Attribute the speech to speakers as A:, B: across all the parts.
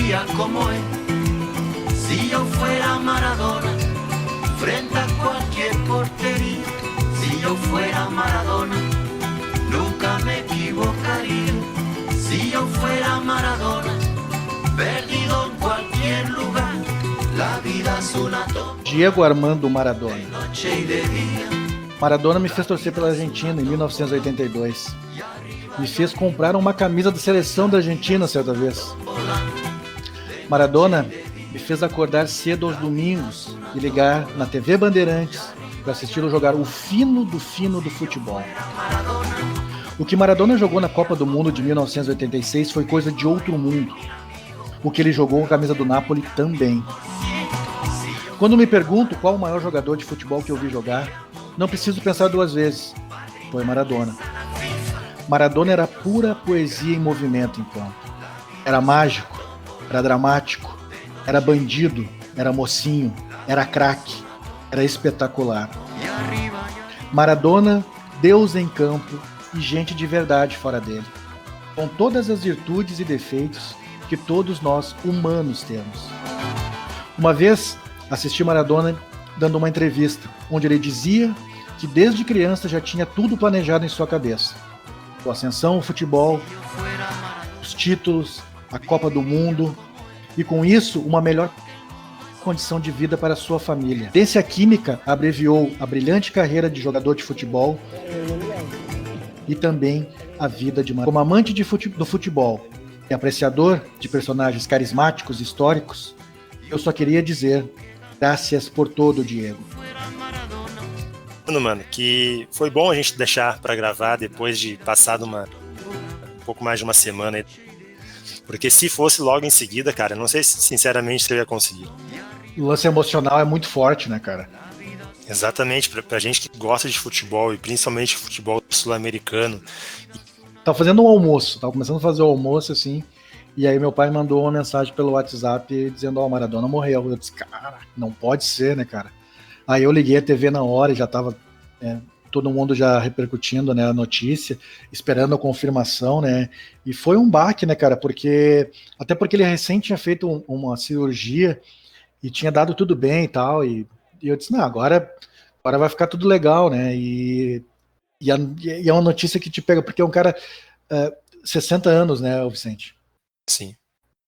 A: sería como él. Si yo fuera Maradona, frente a cualquier portería. Si yo fuera Maradona, nunca me equivocaría. Si yo fuera Maradona, perdido en cualquier lugar. La vida es una
B: Diego Armando Maradona.
A: noche y de día.
B: Maradona me fez torcer pela Argentina em 1982. Me fez comprar uma camisa da seleção da Argentina certa vez. Maradona me fez acordar cedo aos domingos e ligar na TV Bandeirantes para assistir jogar o fino do futebol. O que Maradona jogou na Copa do Mundo de 1986 foi coisa de outro mundo. O que ele jogou com a camisa do Napoli também. Quando me pergunto qual o maior jogador de futebol que eu vi jogar, não preciso pensar duas vezes. Foi Maradona. Maradona era pura poesia em movimento em campo. Era mágico, era dramático, era bandido, era mocinho, era craque, era espetacular. Maradona, Deus em campo e gente de verdade fora dele. Com todas as virtudes e defeitos que todos nós humanos temos. Uma vez assisti Maradona dando uma entrevista, onde ele dizia que desde criança já tinha tudo planejado em sua cabeça. A ascensão, o futebol, os títulos, a Copa do Mundo e com isso uma melhor condição de vida para sua família. Ciência Química abreviou a brilhante carreira de jogador de futebol e também a vida de Maradona. Como amante do futebol e apreciador de personagens carismáticos e históricos, eu só queria dizer graças por todo, Diego.
C: Mano, que foi bom a gente deixar para gravar depois de passado um pouco mais de uma semana. Porque se fosse logo em seguida, cara, não sei se sinceramente se eu ia conseguir.
B: O lance emocional é muito forte, né, cara?
C: Exatamente, pra gente que gosta de futebol e principalmente futebol sul-americano.
B: Tava fazendo um almoço, tava começando a fazer o almoço assim, e aí meu pai mandou uma mensagem pelo WhatsApp dizendo: ó, Maradona morreu. Eu disse: cara, não pode ser, né, cara? Aí eu liguei a TV na hora e já tava todo mundo já repercutindo, né, a notícia, esperando a confirmação, né? E foi um baque, né, cara? Até porque ele recém tinha feito uma cirurgia e tinha dado tudo bem e tal, e eu disse: não, agora vai ficar tudo legal, né? E é uma notícia que te pega, porque é um cara 60 anos, né, o Vicente?
C: Sim.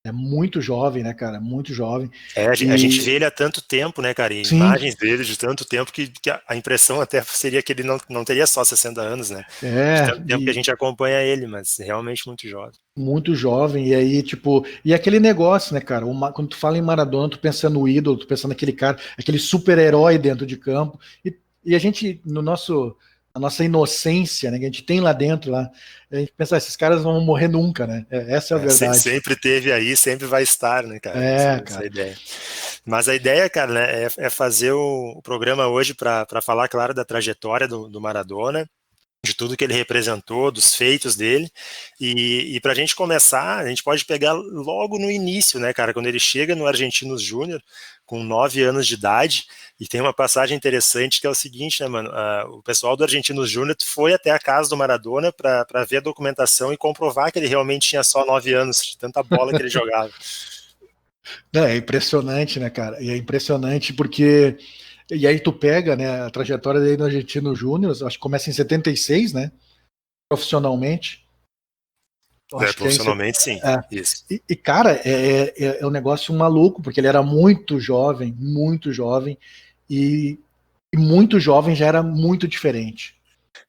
B: É muito jovem, né, cara? Muito jovem.
C: A gente vê ele há tanto tempo, né, cara? E imagens dele de tanto tempo que a impressão até seria que ele não teria só 60 anos, né? De tanto tempo que a gente acompanha ele, mas realmente muito jovem. Muito
B: jovem, e aí, tipo... E aquele negócio, né, cara? Quando tu fala em Maradona, tu pensa no ídolo, tu pensa naquele cara, aquele super-herói dentro de campo. E a gente, a nossa inocência, né, que a gente tem lá dentro, a gente pensa: esses caras não vão morrer nunca, né? Essa é a verdade.
C: Sempre teve aí, sempre vai estar, né, cara? Essa ideia. Mas a ideia, cara, né, é fazer o programa hoje para falar, claro, da trajetória do Maradona, de tudo que ele representou, dos feitos dele, e pra gente começar, a gente pode pegar logo no início, né, cara, quando ele chega no Argentinos Júnior, com 9 anos de idade, e tem uma passagem interessante que é o seguinte, né, mano, o pessoal do Argentinos Júnior foi até a casa do Maradona para ver a documentação e comprovar que ele realmente tinha só 9 anos, de tanta bola que ele jogava.
B: É impressionante, né, cara, e é impressionante porque... E aí tu pega, né, a trajetória dele no Argentinos Júnior, acho que começa em 76, né, profissionalmente.
C: Profissionalmente, sim. Isso.
B: E cara, é um negócio maluco, porque ele era muito jovem, e muito jovem já era muito diferente.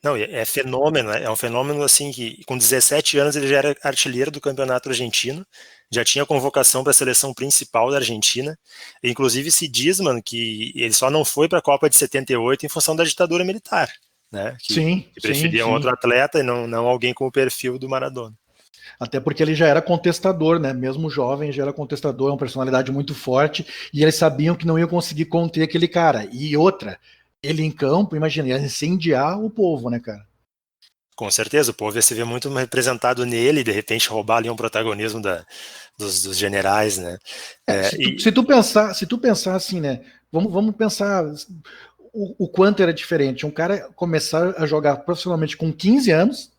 C: Não, é fenômeno, é um fenômeno assim que com 17 anos ele já era artilheiro do campeonato argentino, já tinha convocação para a seleção principal da Argentina, e inclusive se diz, mano, que ele só não foi para a Copa de 78 em função da ditadura militar, né? Que preferiam outro atleta e não alguém com o perfil do Maradona.
B: Até porque ele já era contestador, né? Mesmo jovem, já era contestador, é uma personalidade muito forte, e eles sabiam que não iam conseguir conter aquele cara. E outra, ele em campo, imagina, ia incendiar o povo, né, cara?
C: Com certeza, o povo ia se ver muito representado nele, e de repente roubar ali um protagonismo dos generais, né?
B: Se tu pensar assim, né? Vamos pensar o quanto era diferente. Um cara começar a jogar profissionalmente com 15 anos,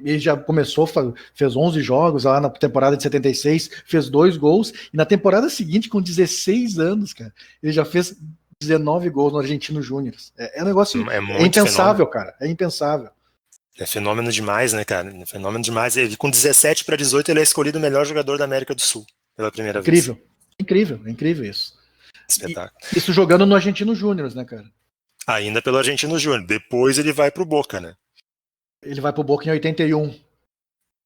B: Ele já começou, fez 11 jogos lá na temporada de 76, fez 2 gols, e na temporada seguinte, com 16 anos, cara, ele já fez 19 gols no Argentino Júnior. É um negócio, é impensável, fenômeno. Cara, é impensável.
C: É fenômeno demais, né, cara? É fenômeno demais. Ele, com 17 para 18, ele é escolhido o melhor jogador da América do Sul, pela primeira vez.
B: Incrível isso.
C: Espetáculo.
B: Isso jogando no Argentino Júnior, né, cara?
C: Ainda pelo Argentino Júnior. Depois ele vai pro Boca, né?
B: Ele vai pro Boca em 81.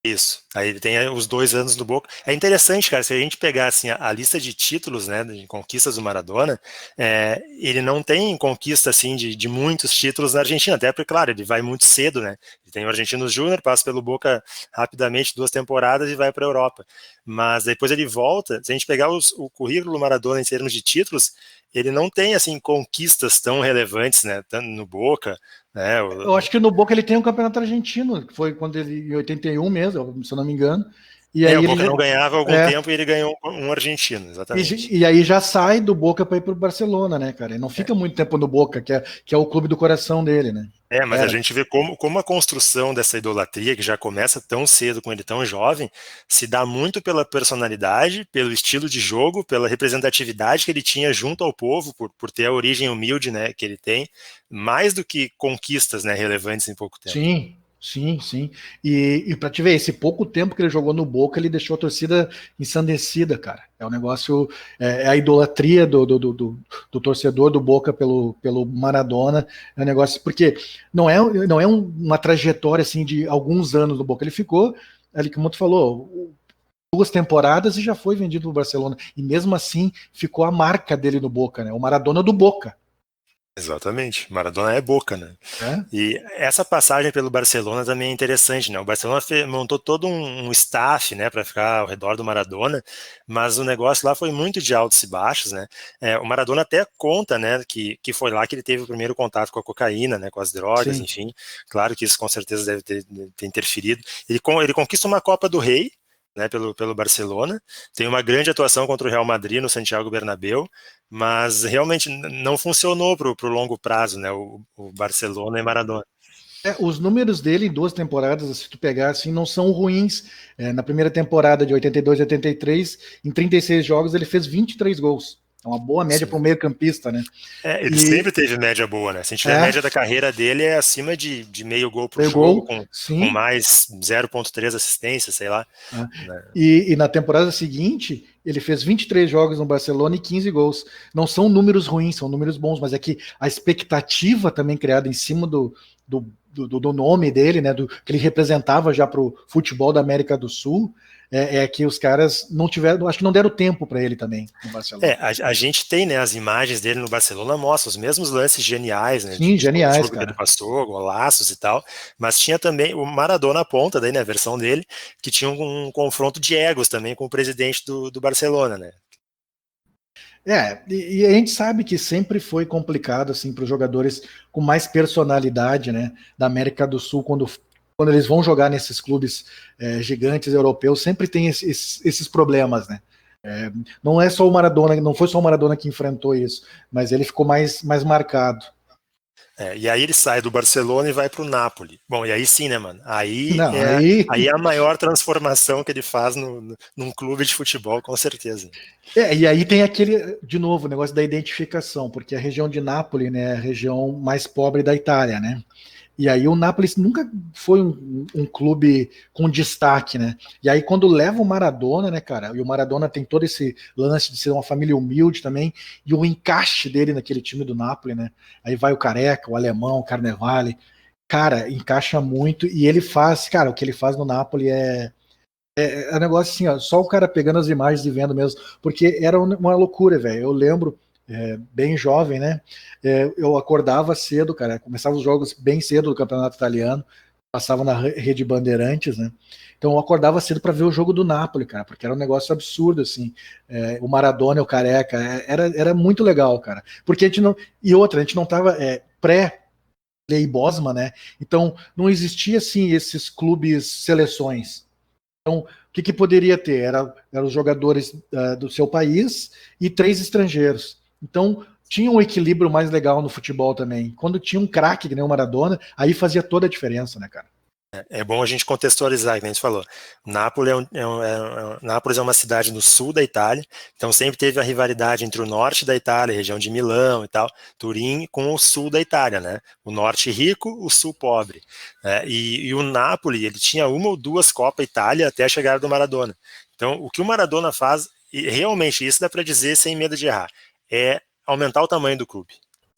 C: Isso. Aí ele tem os 2 anos no Boca. É interessante, cara, se a gente pegar assim, a lista de títulos, né, de conquistas do Maradona, ele não tem conquista assim de muitos títulos na Argentina, até porque, claro, ele vai muito cedo, né? Ele tem o Argentino Júnior, passa pelo Boca rapidamente 2 temporadas e vai para a Europa. Mas depois ele volta. Se a gente pegar o currículo do Maradona em termos de títulos, ele não tem assim conquistas tão relevantes, né, tanto no Boca.
B: Eu acho que no Boca ele tem um campeonato argentino, que foi quando ele, em 81 mesmo, se eu não me engano. E aí
C: o Boca não ganhava há algum tempo e ele ganhou um argentino, exatamente.
B: E aí já sai do Boca para ir para o Barcelona, né, cara? Ele não fica muito tempo no Boca, que é o clube do coração dele, né?
C: Mas a gente vê como a construção dessa idolatria, que já começa tão cedo com ele tão jovem, se dá muito pela personalidade, pelo estilo de jogo, pela representatividade que ele tinha junto ao povo, por ter a origem humilde, né, que ele tem, mais do que conquistas, né, relevantes em pouco tempo.
B: Sim. E pra te ver, esse pouco tempo que ele jogou no Boca, ele deixou a torcida ensandecida, cara. É um negócio, é a idolatria do torcedor do Boca pelo Maradona. É um negócio, porque não é uma trajetória assim de alguns anos do Boca. Ele ficou, ali como tu falou, 2 temporadas e já foi vendido pro Barcelona. E mesmo assim, ficou a marca dele no Boca, né? O Maradona do Boca.
C: Exatamente, Maradona é Boca, né? E essa passagem pelo Barcelona também é interessante, né? O Barcelona montou todo um staff, né, para ficar ao redor do Maradona, mas o negócio lá foi muito de altos e baixos, né? O Maradona até conta, né, que foi lá que ele teve o primeiro contato com a cocaína, né, com as drogas, Sim. Enfim. Claro que isso com certeza deve ter interferido. Ele conquista uma Copa do Rei, né, pelo Barcelona, tem uma grande atuação contra o Real Madrid no Santiago Bernabéu, mas realmente não funcionou para o longo prazo, né, o Barcelona e Maradona.
B: Os números dele em 2 temporadas, se tu pegar assim, não são ruins. Na primeira temporada de 82 e 83, em 36 jogos ele fez 23 gols. É uma boa média para um meio campista, né?
C: Ele sempre teve média boa, né? Se a gente tiver a média da carreira dele, é acima de meio gol por jogo, com mais 0,3 assistência, sei lá. Né?
B: E na temporada seguinte, ele fez 23 jogos no Barcelona e 15 gols. Não são números ruins, são números bons, mas é que a expectativa também criada em cima do nome dele, né? Do que ele representava já para o futebol da América do Sul, é que os caras não tiveram, acho que não deram tempo para ele também no Barcelona.
C: A gente tem, né, as imagens dele no Barcelona, mostra os mesmos lances geniais, né?
B: Sim, geniais,
C: cara. Que ele passou, golaços e tal, mas tinha também o Maradona à ponta, daí, né, a versão dele, que tinha um confronto de egos também com o presidente do Barcelona, né?
B: E a gente sabe que sempre foi complicado assim para os jogadores com mais personalidade, né, da América do Sul, quando eles vão jogar nesses clubes gigantes europeus, sempre tem esses problemas, né? Não é só o Maradona, não foi só o Maradona que enfrentou isso, mas ele ficou mais marcado.
C: E aí ele sai do Barcelona e vai pro Napoli. Bom, e aí sim, né, mano? Aí é a maior transformação que ele faz num clube de futebol, com certeza.
B: E aí tem aquele, de novo, o negócio da identificação, porque a região de Nápoles, né, é a região mais pobre da Itália, né? E aí o Nápoles nunca foi um clube com destaque, né? E aí quando leva o Maradona, né, cara? E o Maradona tem todo esse lance de ser uma família humilde também, e o encaixe dele naquele time do Nápoles, né? Aí vai o Careca, o Alemão, o Carnevale. Cara, encaixa muito, e ele faz, cara, o que ele faz no Nápoles é um negócio assim, ó, só o cara pegando as imagens e vendo mesmo, porque era uma loucura, velho. Eu lembro, bem jovem, né? Eu acordava cedo, cara. Começava os jogos bem cedo do Campeonato Italiano, passava na Rede Bandeirantes, né? Então eu acordava cedo para ver o jogo do Napoli, cara, porque era um negócio absurdo, assim. O Maradona e o Careca, era muito legal, cara. Porque a gente não. E outra, a gente não tava pré-Lei Bosman, né? Então não existia, assim, esses clubes seleções. Então, o que poderia ter? Eram os jogadores do seu país e 3 estrangeiros. Então, tinha um equilíbrio mais legal no futebol também. Quando tinha um craque, que nem o Maradona, aí fazia toda a diferença, né, cara?
C: É bom a gente contextualizar, como a gente falou. Nápoles Nápoles é uma cidade no sul da Itália, então sempre teve a rivalidade entre o norte da Itália, região de Milão e tal, Turim, com o sul da Itália, né? O norte rico, o sul pobre. E o Napoli, ele tinha uma ou duas Copa Itália até a chegada do Maradona. Então, o que o Maradona faz, e realmente isso dá para dizer sem medo de errar, é aumentar o tamanho do clube.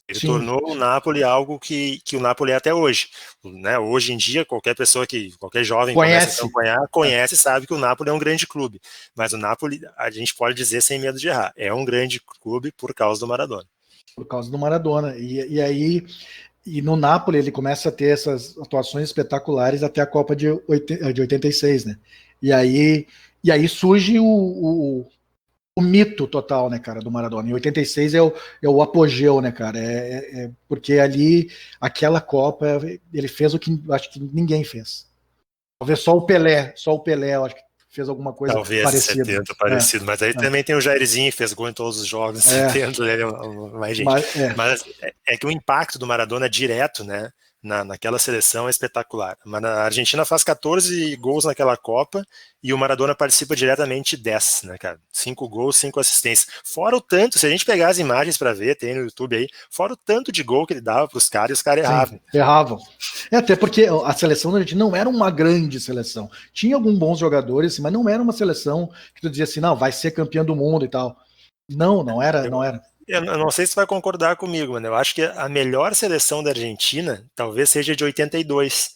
C: Ele
B: Sim.
C: tornou o Napoli algo que o Napoli é até hoje. Né? Hoje em dia, qualquer jovem que começa a acompanhar, conhece e sabe que o Napoli é um grande clube. Mas o Napoli, a gente pode dizer sem medo de errar, é um grande clube por causa do Maradona.
B: Por causa do Maradona. E no Napoli ele começa a ter essas atuações espetaculares até a Copa de 86, né? E aí surge o mito total, né, cara, do Maradona. Em 86 é o apogeu, né, cara? Porque ali, aquela Copa, ele fez o que acho que ninguém fez. Talvez só o Pelé, eu acho que fez alguma coisa
C: parecida. Talvez 70 parecido, mas aí também tem o Jairzinho, fez gol em todos os jogos, 70, ele é mais gente. Mas é que o impacto do Maradona é direto, né? Naquela seleção é espetacular. A Argentina faz 14 gols naquela Copa e o Maradona participa diretamente 10, né, cara? 5 gols, 5 assistências. Fora o tanto, se a gente pegar as imagens para ver, tem no YouTube aí, fora o tanto de gol que ele dava para os caras e os caras erravam.
B: Erravam. Até porque a seleção da Argentina não era uma grande seleção. Tinha alguns bons jogadores, mas não era uma seleção que tu dizia assim, não, vai ser campeão do mundo e tal. Não era.
C: Eu não sei se você vai concordar comigo, mano. Eu acho que a melhor seleção da Argentina talvez seja de 82.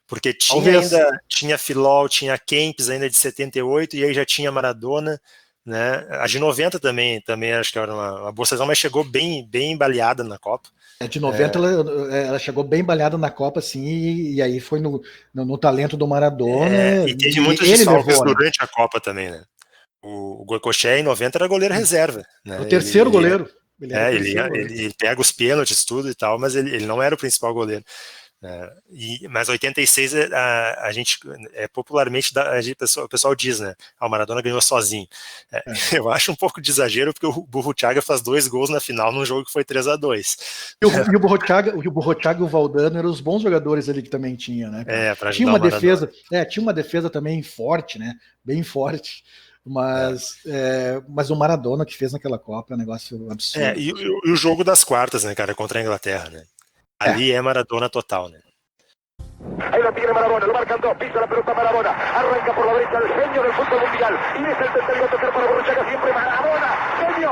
C: Porque tinha Filol, tinha Kempes ainda de 78, e aí já tinha Maradona, né? A de 90 também acho que era uma boa seleção, mas chegou bem baleada na Copa.
B: De 90 ela chegou bem baleada na Copa, assim, e aí foi no talento do Maradona.
C: E teve muitos desfalques durante a Copa também, né? O Goicoechea em 90 era goleiro reserva. Né?
B: O terceiro goleiro.
C: Ele pega os pênaltis, tudo e tal, mas ele não era o principal goleiro. Mas 86 a gente popularmente o pessoal diz, né? O Maradona ganhou sozinho. Eu acho um pouco de exagero, porque o Burruchaga faz 2 gols na final num jogo que foi 3-2.
B: E o Burruchaga e o Valdano eram os bons jogadores ali que também tinha, né?
C: Tinha uma
B: defesa também forte, né? Bem forte. Mas o Maradona que fez naquela Copa é um negócio absurdo.
C: E o jogo das quartas, né, cara, contra a Inglaterra, né? Ali é Maradona total, né?
D: Ahí lo tiene Maradona, lo marcan dos, pisa la pelota Maradona, arranca por la derecha el genio del fútbol mundial, y es el tercero a tocar para Burruchaga, siempre Maradona, genio,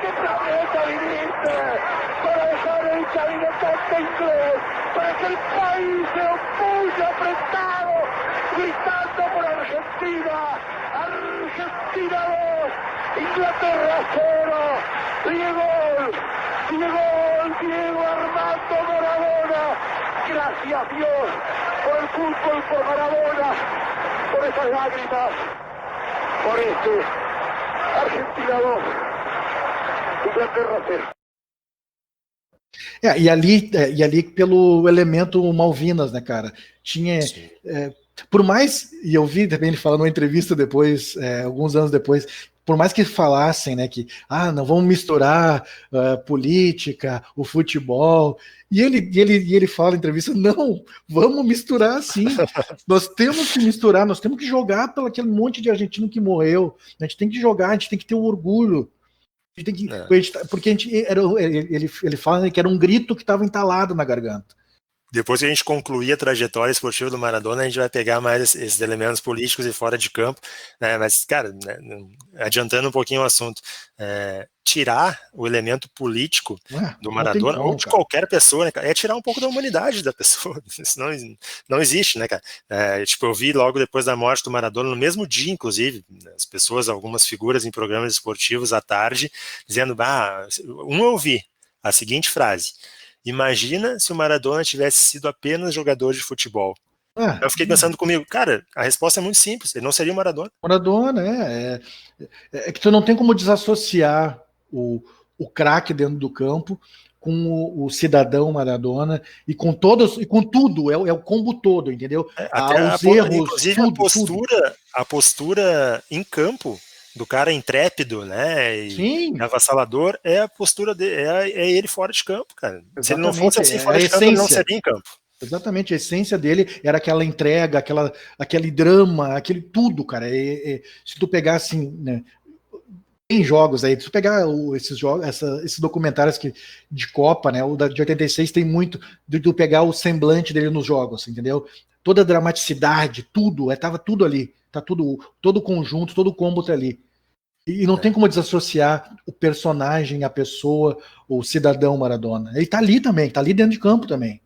D: ¿Qué planeta viniste? Para dejar el cabinetante inglés, para que el país se opulle apretado, gritando por Argentina. Argentina 2, Inglaterra 0. Diego Armando Maradona. Gracias Dios por el fútbol, por Maradona, por esas lágrimas, por Argentina 2.
B: E ali pelo elemento Malvinas, né, cara? Tinha. Por mais, e eu vi também ele falando numa entrevista depois, alguns anos depois, por mais que falassem, né, que não vamos misturar política, o futebol, e ele fala na entrevista, não, vamos misturar sim, nós temos que misturar, nós temos que jogar pelo aquele monte de argentino que morreu, a gente tem que jogar, a gente tem que ter o orgulho. Porque ele fala que era um grito que estava entalado na garganta.
C: Depois que a gente concluir a trajetória esportiva do Maradona, a gente vai pegar mais esses elementos políticos e fora de campo, né? Mas, cara, né, adiantando um pouquinho o assunto, tirar o elemento político do Maradona, ou de qualquer pessoa, né, cara, é tirar um pouco da humanidade da pessoa. Isso não existe, né, cara? Eu vi logo depois da morte do Maradona, no mesmo dia, inclusive, as pessoas, algumas figuras em programas esportivos à tarde, dizendo, eu ouvi a seguinte frase: imagina se o Maradona tivesse sido apenas jogador de futebol. Eu fiquei pensando comigo, cara, a resposta é muito simples, ele não seria o Maradona.
B: Maradona, é que tu não tem como desassociar o craque dentro do campo com o cidadão Maradona e com todos e com tudo, é o combo todo, entendeu? Os erros,
C: inclusive a postura em campo do cara intrépido, né? E avassalador é a postura dele, é ele fora de campo, cara.
B: Exatamente.
C: Se ele não fosse assim fora de campo, ele não seria em campo.
B: Exatamente, a essência dele era aquela entrega, aquele drama, aquele tudo, cara. Se tu pegar assim, né, tem jogos aí, se tu pegar esses jogos, esses documentários de Copa, né, o de 86 tem muito de tu pegar o semblante dele nos jogos, entendeu? Toda a dramaticidade, tudo, tava tudo ali, tá tudo, todo o conjunto, todo o combo tá ali. E não tem como desassociar o personagem, a pessoa, o cidadão Maradona. Ele tá ali também, tá ali dentro de campo também.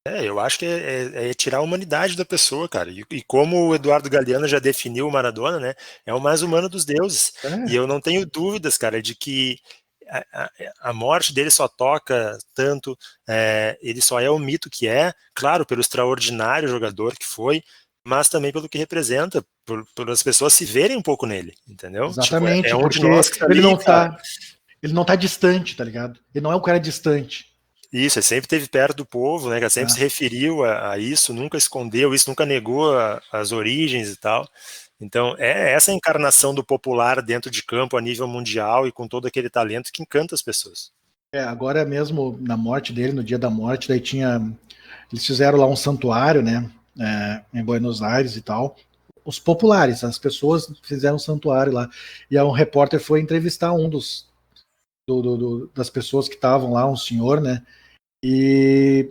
C: Eu acho que é tirar a humanidade da pessoa, cara. E como o Eduardo Galeano já definiu o Maradona, né? É o mais humano dos deuses. E eu não tenho dúvidas, cara, de que a morte dele só toca tanto, ele só é o mito que é, claro, pelo extraordinário jogador que foi, mas também pelo que representa, por as pessoas se verem um pouco nele, entendeu?
B: Exatamente,
C: tipo,
B: porque
C: nós que tá
B: ele,
C: ali,
B: ele não tá distante, tá ligado? Ele não é um cara distante.
C: Isso, ele sempre esteve perto do povo, né? Sempre se referiu a isso, nunca escondeu isso, nunca negou as origens e tal. Então, é essa encarnação do popular dentro de campo a nível mundial e com todo aquele talento que encanta as pessoas.
B: Agora mesmo, na morte dele, no dia da morte, daí eles fizeram lá um santuário, né? Em Buenos Aires e tal. Os populares, as pessoas fizeram um santuário lá. E aí um repórter foi entrevistar um das pessoas que estavam lá, um senhor, né? E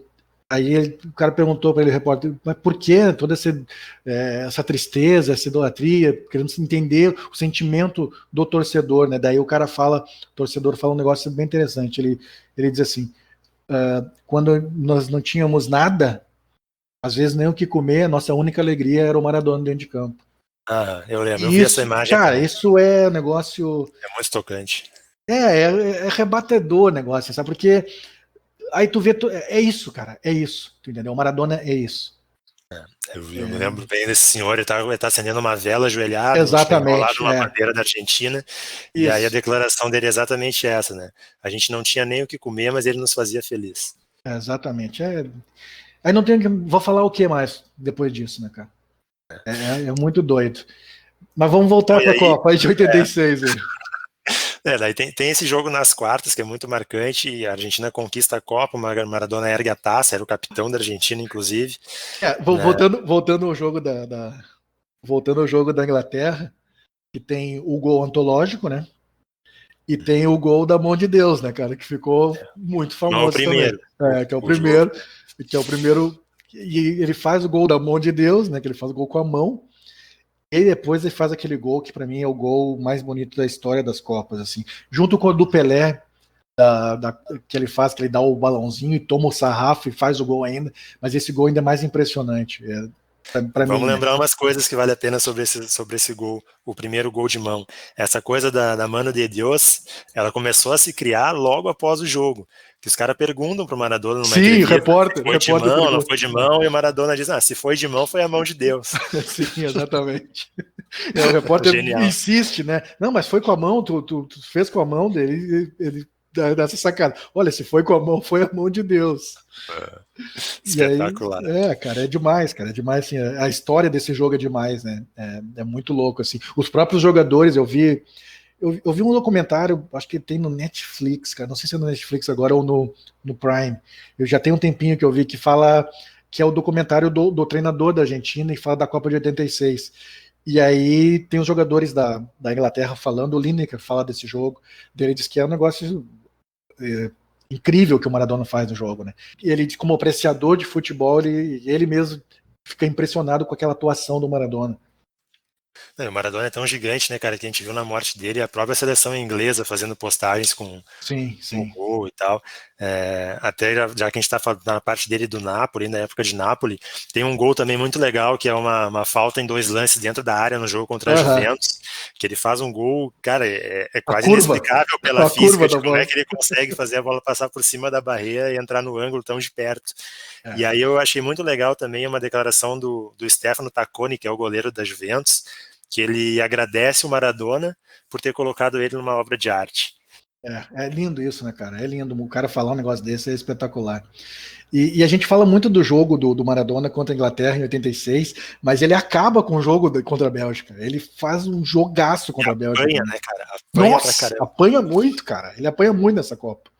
B: aí o cara perguntou para ele, o repórter, mas por que toda essa tristeza, essa idolatria, querendo entender o sentimento do torcedor, né? Daí o torcedor fala um negócio bem interessante. Ele diz assim: quando nós não tínhamos nada, às vezes nem o que comer, a nossa única alegria era o Maradona dentro de campo.
C: Eu lembro, eu vi essa imagem.
B: Cara, isso é um negócio.
C: É muito tocante.
B: É rebatedor o negócio, sabe? Porque aí tu vê, é isso, cara, é isso, tu entendeu? O Maradona é isso.
C: Eu me lembro bem desse senhor, ele tá acendendo uma vela ajoelhado,
B: exatamente,
C: numa bandeira da Argentina, isso. E aí a declaração dele é exatamente essa, né? A gente não tinha nem o que comer, mas ele nos fazia feliz.
B: Exatamente. Aí não tem, vou falar o que mais depois disso, né, cara? É muito doido. Mas vamos voltar para a Copa de 86 aí.
C: Daí tem esse jogo nas quartas, que é muito marcante, e a Argentina conquista a Copa, o Maradona ergue a taça, era o capitão da Argentina, inclusive.
B: Voltando ao jogo voltando ao jogo da Inglaterra, que tem o gol antológico, né? E tem o gol da mão de Deus, né, cara? Que ficou muito famoso também. Que é o primeiro. E ele faz o gol da mão de Deus, né? Que ele faz o gol com a mão. E depois ele faz aquele gol que para mim é o gol mais bonito da história das Copas, assim, junto com o do Pelé, que ele faz, que ele dá o balãozinho e toma o sarrafo e faz o gol ainda, mas esse gol ainda é mais impressionante.
C: Vamos lembrar umas coisas que vale a pena sobre esse gol, o primeiro gol de mão. Essa coisa da mano de Deus, ela começou a se criar logo após o jogo. Que os caras perguntam pro Maradona numa entrevista,
B: repórter,
C: foi de mão, não foi de mão, e o Maradona diz, se foi de mão, foi a mão de Deus.
B: Sim, exatamente. O repórter insiste, né? Não, mas foi com a mão, tu fez com a mão dele, ele dá essa sacada. Olha, se foi com a mão, foi a mão de Deus.
C: Espetacular.
B: Aí, cara, é demais, assim, a história desse jogo é demais, né? É muito louco, assim. Os próprios jogadores, eu vi um documentário, acho que tem no Netflix, cara, não sei se é no Netflix agora ou no Prime. Eu já tenho um tempinho que eu vi que fala que é o documentário do treinador da Argentina e fala da Copa de 86. E aí tem os jogadores da Inglaterra falando, o Lineker fala desse jogo, ele diz que é um negócio incrível que o Maradona faz no jogo, né? E ele, como apreciador de futebol, ele mesmo fica impressionado com aquela atuação do Maradona.
C: O Maradona é tão gigante, né, cara, que a gente viu na morte dele, a própria seleção inglesa fazendo postagens com gol e tal. Até já que a gente está falando na parte dele do Napoli, na época de Napoli, tem um gol também muito legal, que é uma falta em 2 lances dentro da área no jogo contra a Juventus, que ele faz um gol, cara, é quase inexplicável pela física de como é que ele consegue fazer a bola passar por cima da barreira e entrar no ângulo tão de perto. E aí eu achei muito legal também uma declaração do Stefano Tacconi, que é o goleiro da Juventus, que ele agradece o Maradona por ter colocado ele numa obra de arte.
B: É lindo isso, né, cara? É lindo. O cara falar um negócio desse é espetacular. E a gente fala muito do jogo do Maradona contra a Inglaterra em 86, mas ele acaba com o jogo contra a Bélgica. Ele faz um jogaço contra a Bélgica.
C: Apanha, né, cara?
B: Nossa, apanha muito, cara. Ele apanha muito nessa Copa.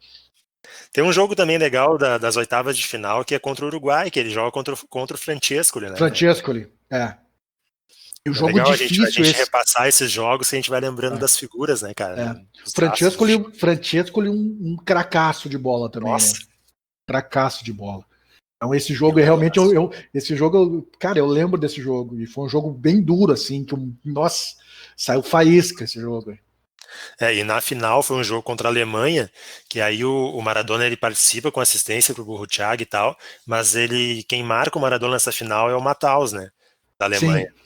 C: Tem um jogo também legal das oitavas de final, que é contra o Uruguai, que ele joga contra o Francescoli, né?
B: Francescoli, E o jogo
C: legal
B: difícil
C: a gente repassar esses jogos, que a gente vai lembrando das figuras, né, cara?
B: Francescoli um cracaço de bola também,
C: Nossa.
B: né? Cracaço de bola. Então esse jogo realmente, esse jogo, cara, eu lembro desse jogo, e foi um jogo bem duro, assim, nossa, saiu faísca esse jogo.
C: E na final foi um jogo contra a Alemanha, que aí o Maradona ele participa com assistência pro Burruchaga e tal, mas quem marca o Maradona nessa final é o Matthaus, né, da Alemanha. Sim.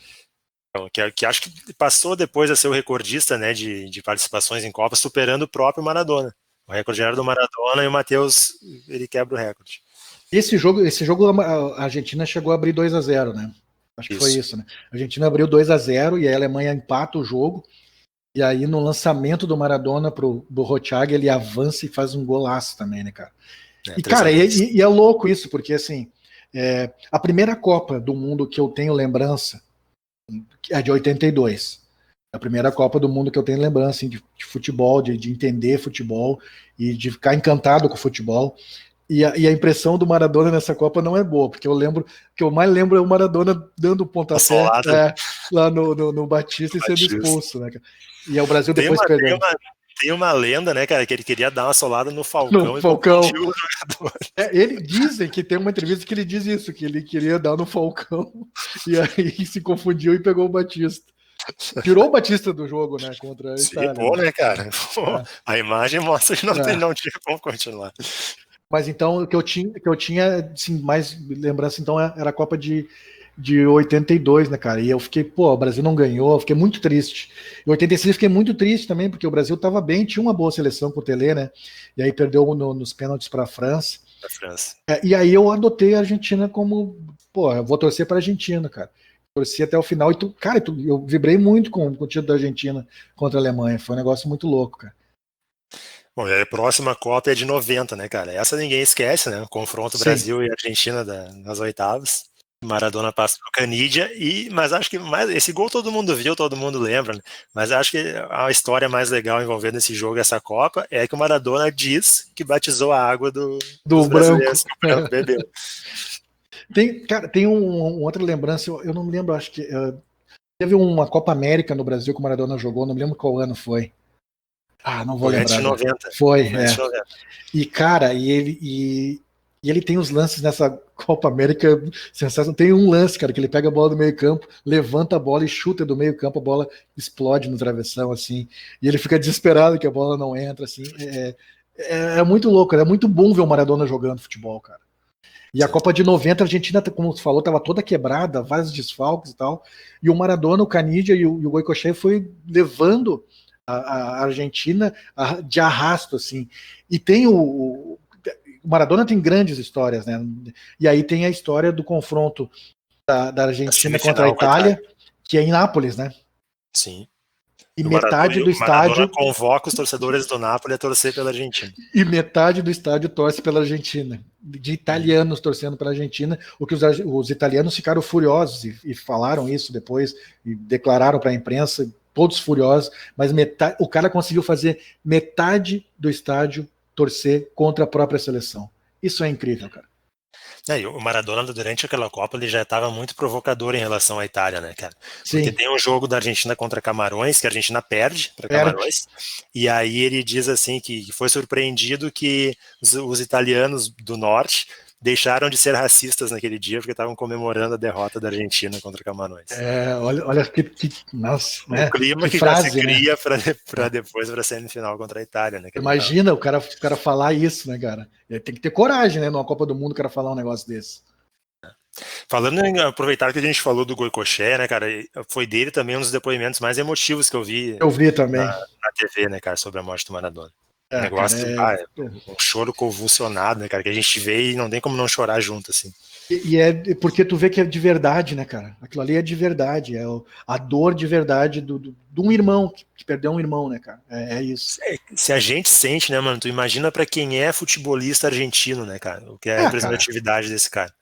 C: Então, que acho que passou depois a ser o recordista, né, de participações em Copa, superando o próprio Maradona. O recorde era do Maradona e o Matheus, ele quebra o recorde.
B: Esse jogo a Argentina chegou a abrir 2-0, né? Acho que foi isso, né? A Argentina abriu 2-0 e a Alemanha empata o jogo. E aí no lançamento do Maradona pro Burruchaga, ele avança e faz um golaço também, né, cara? E, cara, e é louco isso, porque assim, a primeira Copa do Mundo que eu tenho lembrança é de 82. A primeira Copa do Mundo que eu tenho lembrança assim, de futebol, de entender futebol e de ficar encantado com o futebol. E a impressão do Maradona nessa Copa não é boa, porque o que eu mais lembro é o Maradona dando o pontapé lá no Batista e sendo expulso, né? E o Brasil depois perdendo.
C: Tem uma lenda, né, cara, que ele queria dar uma solada no Falcão.
B: No Falcão. Dizem que tem uma entrevista que ele diz isso, que ele queria dar no Falcão e aí se confundiu e pegou o Batista. Tirou o Batista do jogo, né, contra a Itália.
C: Pô, né, cara? A imagem mostra que não tinha como continuar.
B: Mas então, o que eu tinha assim, mais lembrança, então, era a Copa de 82, né, cara? E eu fiquei, o Brasil não ganhou, eu fiquei muito triste. Em 86 eu fiquei muito triste também, porque o Brasil tava bem, tinha uma boa seleção com o Tele, né? E aí perdeu nos pênaltis para a França. E aí eu adotei a Argentina como, eu vou torcer para a Argentina, cara. Torci até o final. Eu vibrei muito com o título da Argentina contra a Alemanha. Foi um negócio muito louco, cara.
C: Bom, e a próxima Copa é de 90, né, cara? Essa ninguém esquece, né? O confronto Brasil e Argentina nas oitavas. Maradona passa pro Canidia, mas acho que esse gol todo mundo viu, todo mundo lembra, né? Mas acho que a história mais legal envolvendo esse jogo e essa Copa é que o Maradona diz que batizou a água dos
B: branco.
C: Que o branco bebeu.
B: Tem outra lembrança, eu não me lembro, acho que teve uma Copa América no Brasil que o Maradona jogou, não me lembro qual ano foi. Não vou lembrar.
C: Antes de 90.
B: Foi, antes de 90. E, cara, e ele tem uns lances nessa Copa América sensacional. Tem um lance, cara, que ele pega a bola do meio campo, levanta a bola e chuta do meio campo, a bola explode no travessão, assim, e ele fica desesperado que a bola não entra, assim. É muito louco, é muito bom ver o Maradona jogando futebol, cara. E a Copa de 90, a Argentina, como você falou, estava toda quebrada, vários desfalques e tal, e o Maradona, o Canidia e o Goicoechea foi levando a Argentina de arrasto, assim. E tem o Maradona tem grandes histórias, né? E aí tem a história do confronto da Argentina contra a Itália, que é em Nápoles, né?
C: Sim.
B: E metade do estádio...
C: Maradona convoca os torcedores do Nápoles a torcer pela Argentina.
B: E metade do estádio torce pela Argentina. De italianos torcendo pela Argentina, o que os italianos ficaram furiosos e falaram isso depois, e declararam para a imprensa, todos furiosos, mas o cara conseguiu fazer metade do estádio torcer contra a própria seleção. Isso é incrível, cara.
C: O Maradona, durante aquela Copa, ele já estava muito provocador em relação à Itália, né, cara?
B: Sim.
C: Porque tem um jogo da Argentina contra Camarões, que a Argentina perde para Camarões, e aí ele diz assim que foi surpreendido que os italianos do norte deixaram de ser racistas naquele dia porque estavam comemorando a derrota da Argentina contra Camarões.
B: Olha que nossa,
C: o clima que frase, já se cria, né? para depois para a semifinal contra a Itália, né?
B: Imagina o cara falar isso, né, cara? Tem que ter coragem, né, numa Copa do Mundo, o cara falar um negócio desse.
C: Falando em aproveitar que a gente falou do Goicoechea, né, cara, foi dele também um dos depoimentos mais emotivos que eu vi
B: também
C: na TV, né, cara, sobre a morte do Maradona. Um negócio um choro convulsionado, né, cara, que a gente vê e não tem como não chorar junto, assim.
B: E é porque tu vê que é de verdade, né, cara? Aquilo ali é de verdade, é a dor de verdade de um irmão que perdeu um irmão, né, cara? É isso.
C: Se a gente sente, né, mano, tu imagina pra quem é futebolista argentino, né, cara, o que é a representatividade desse cara.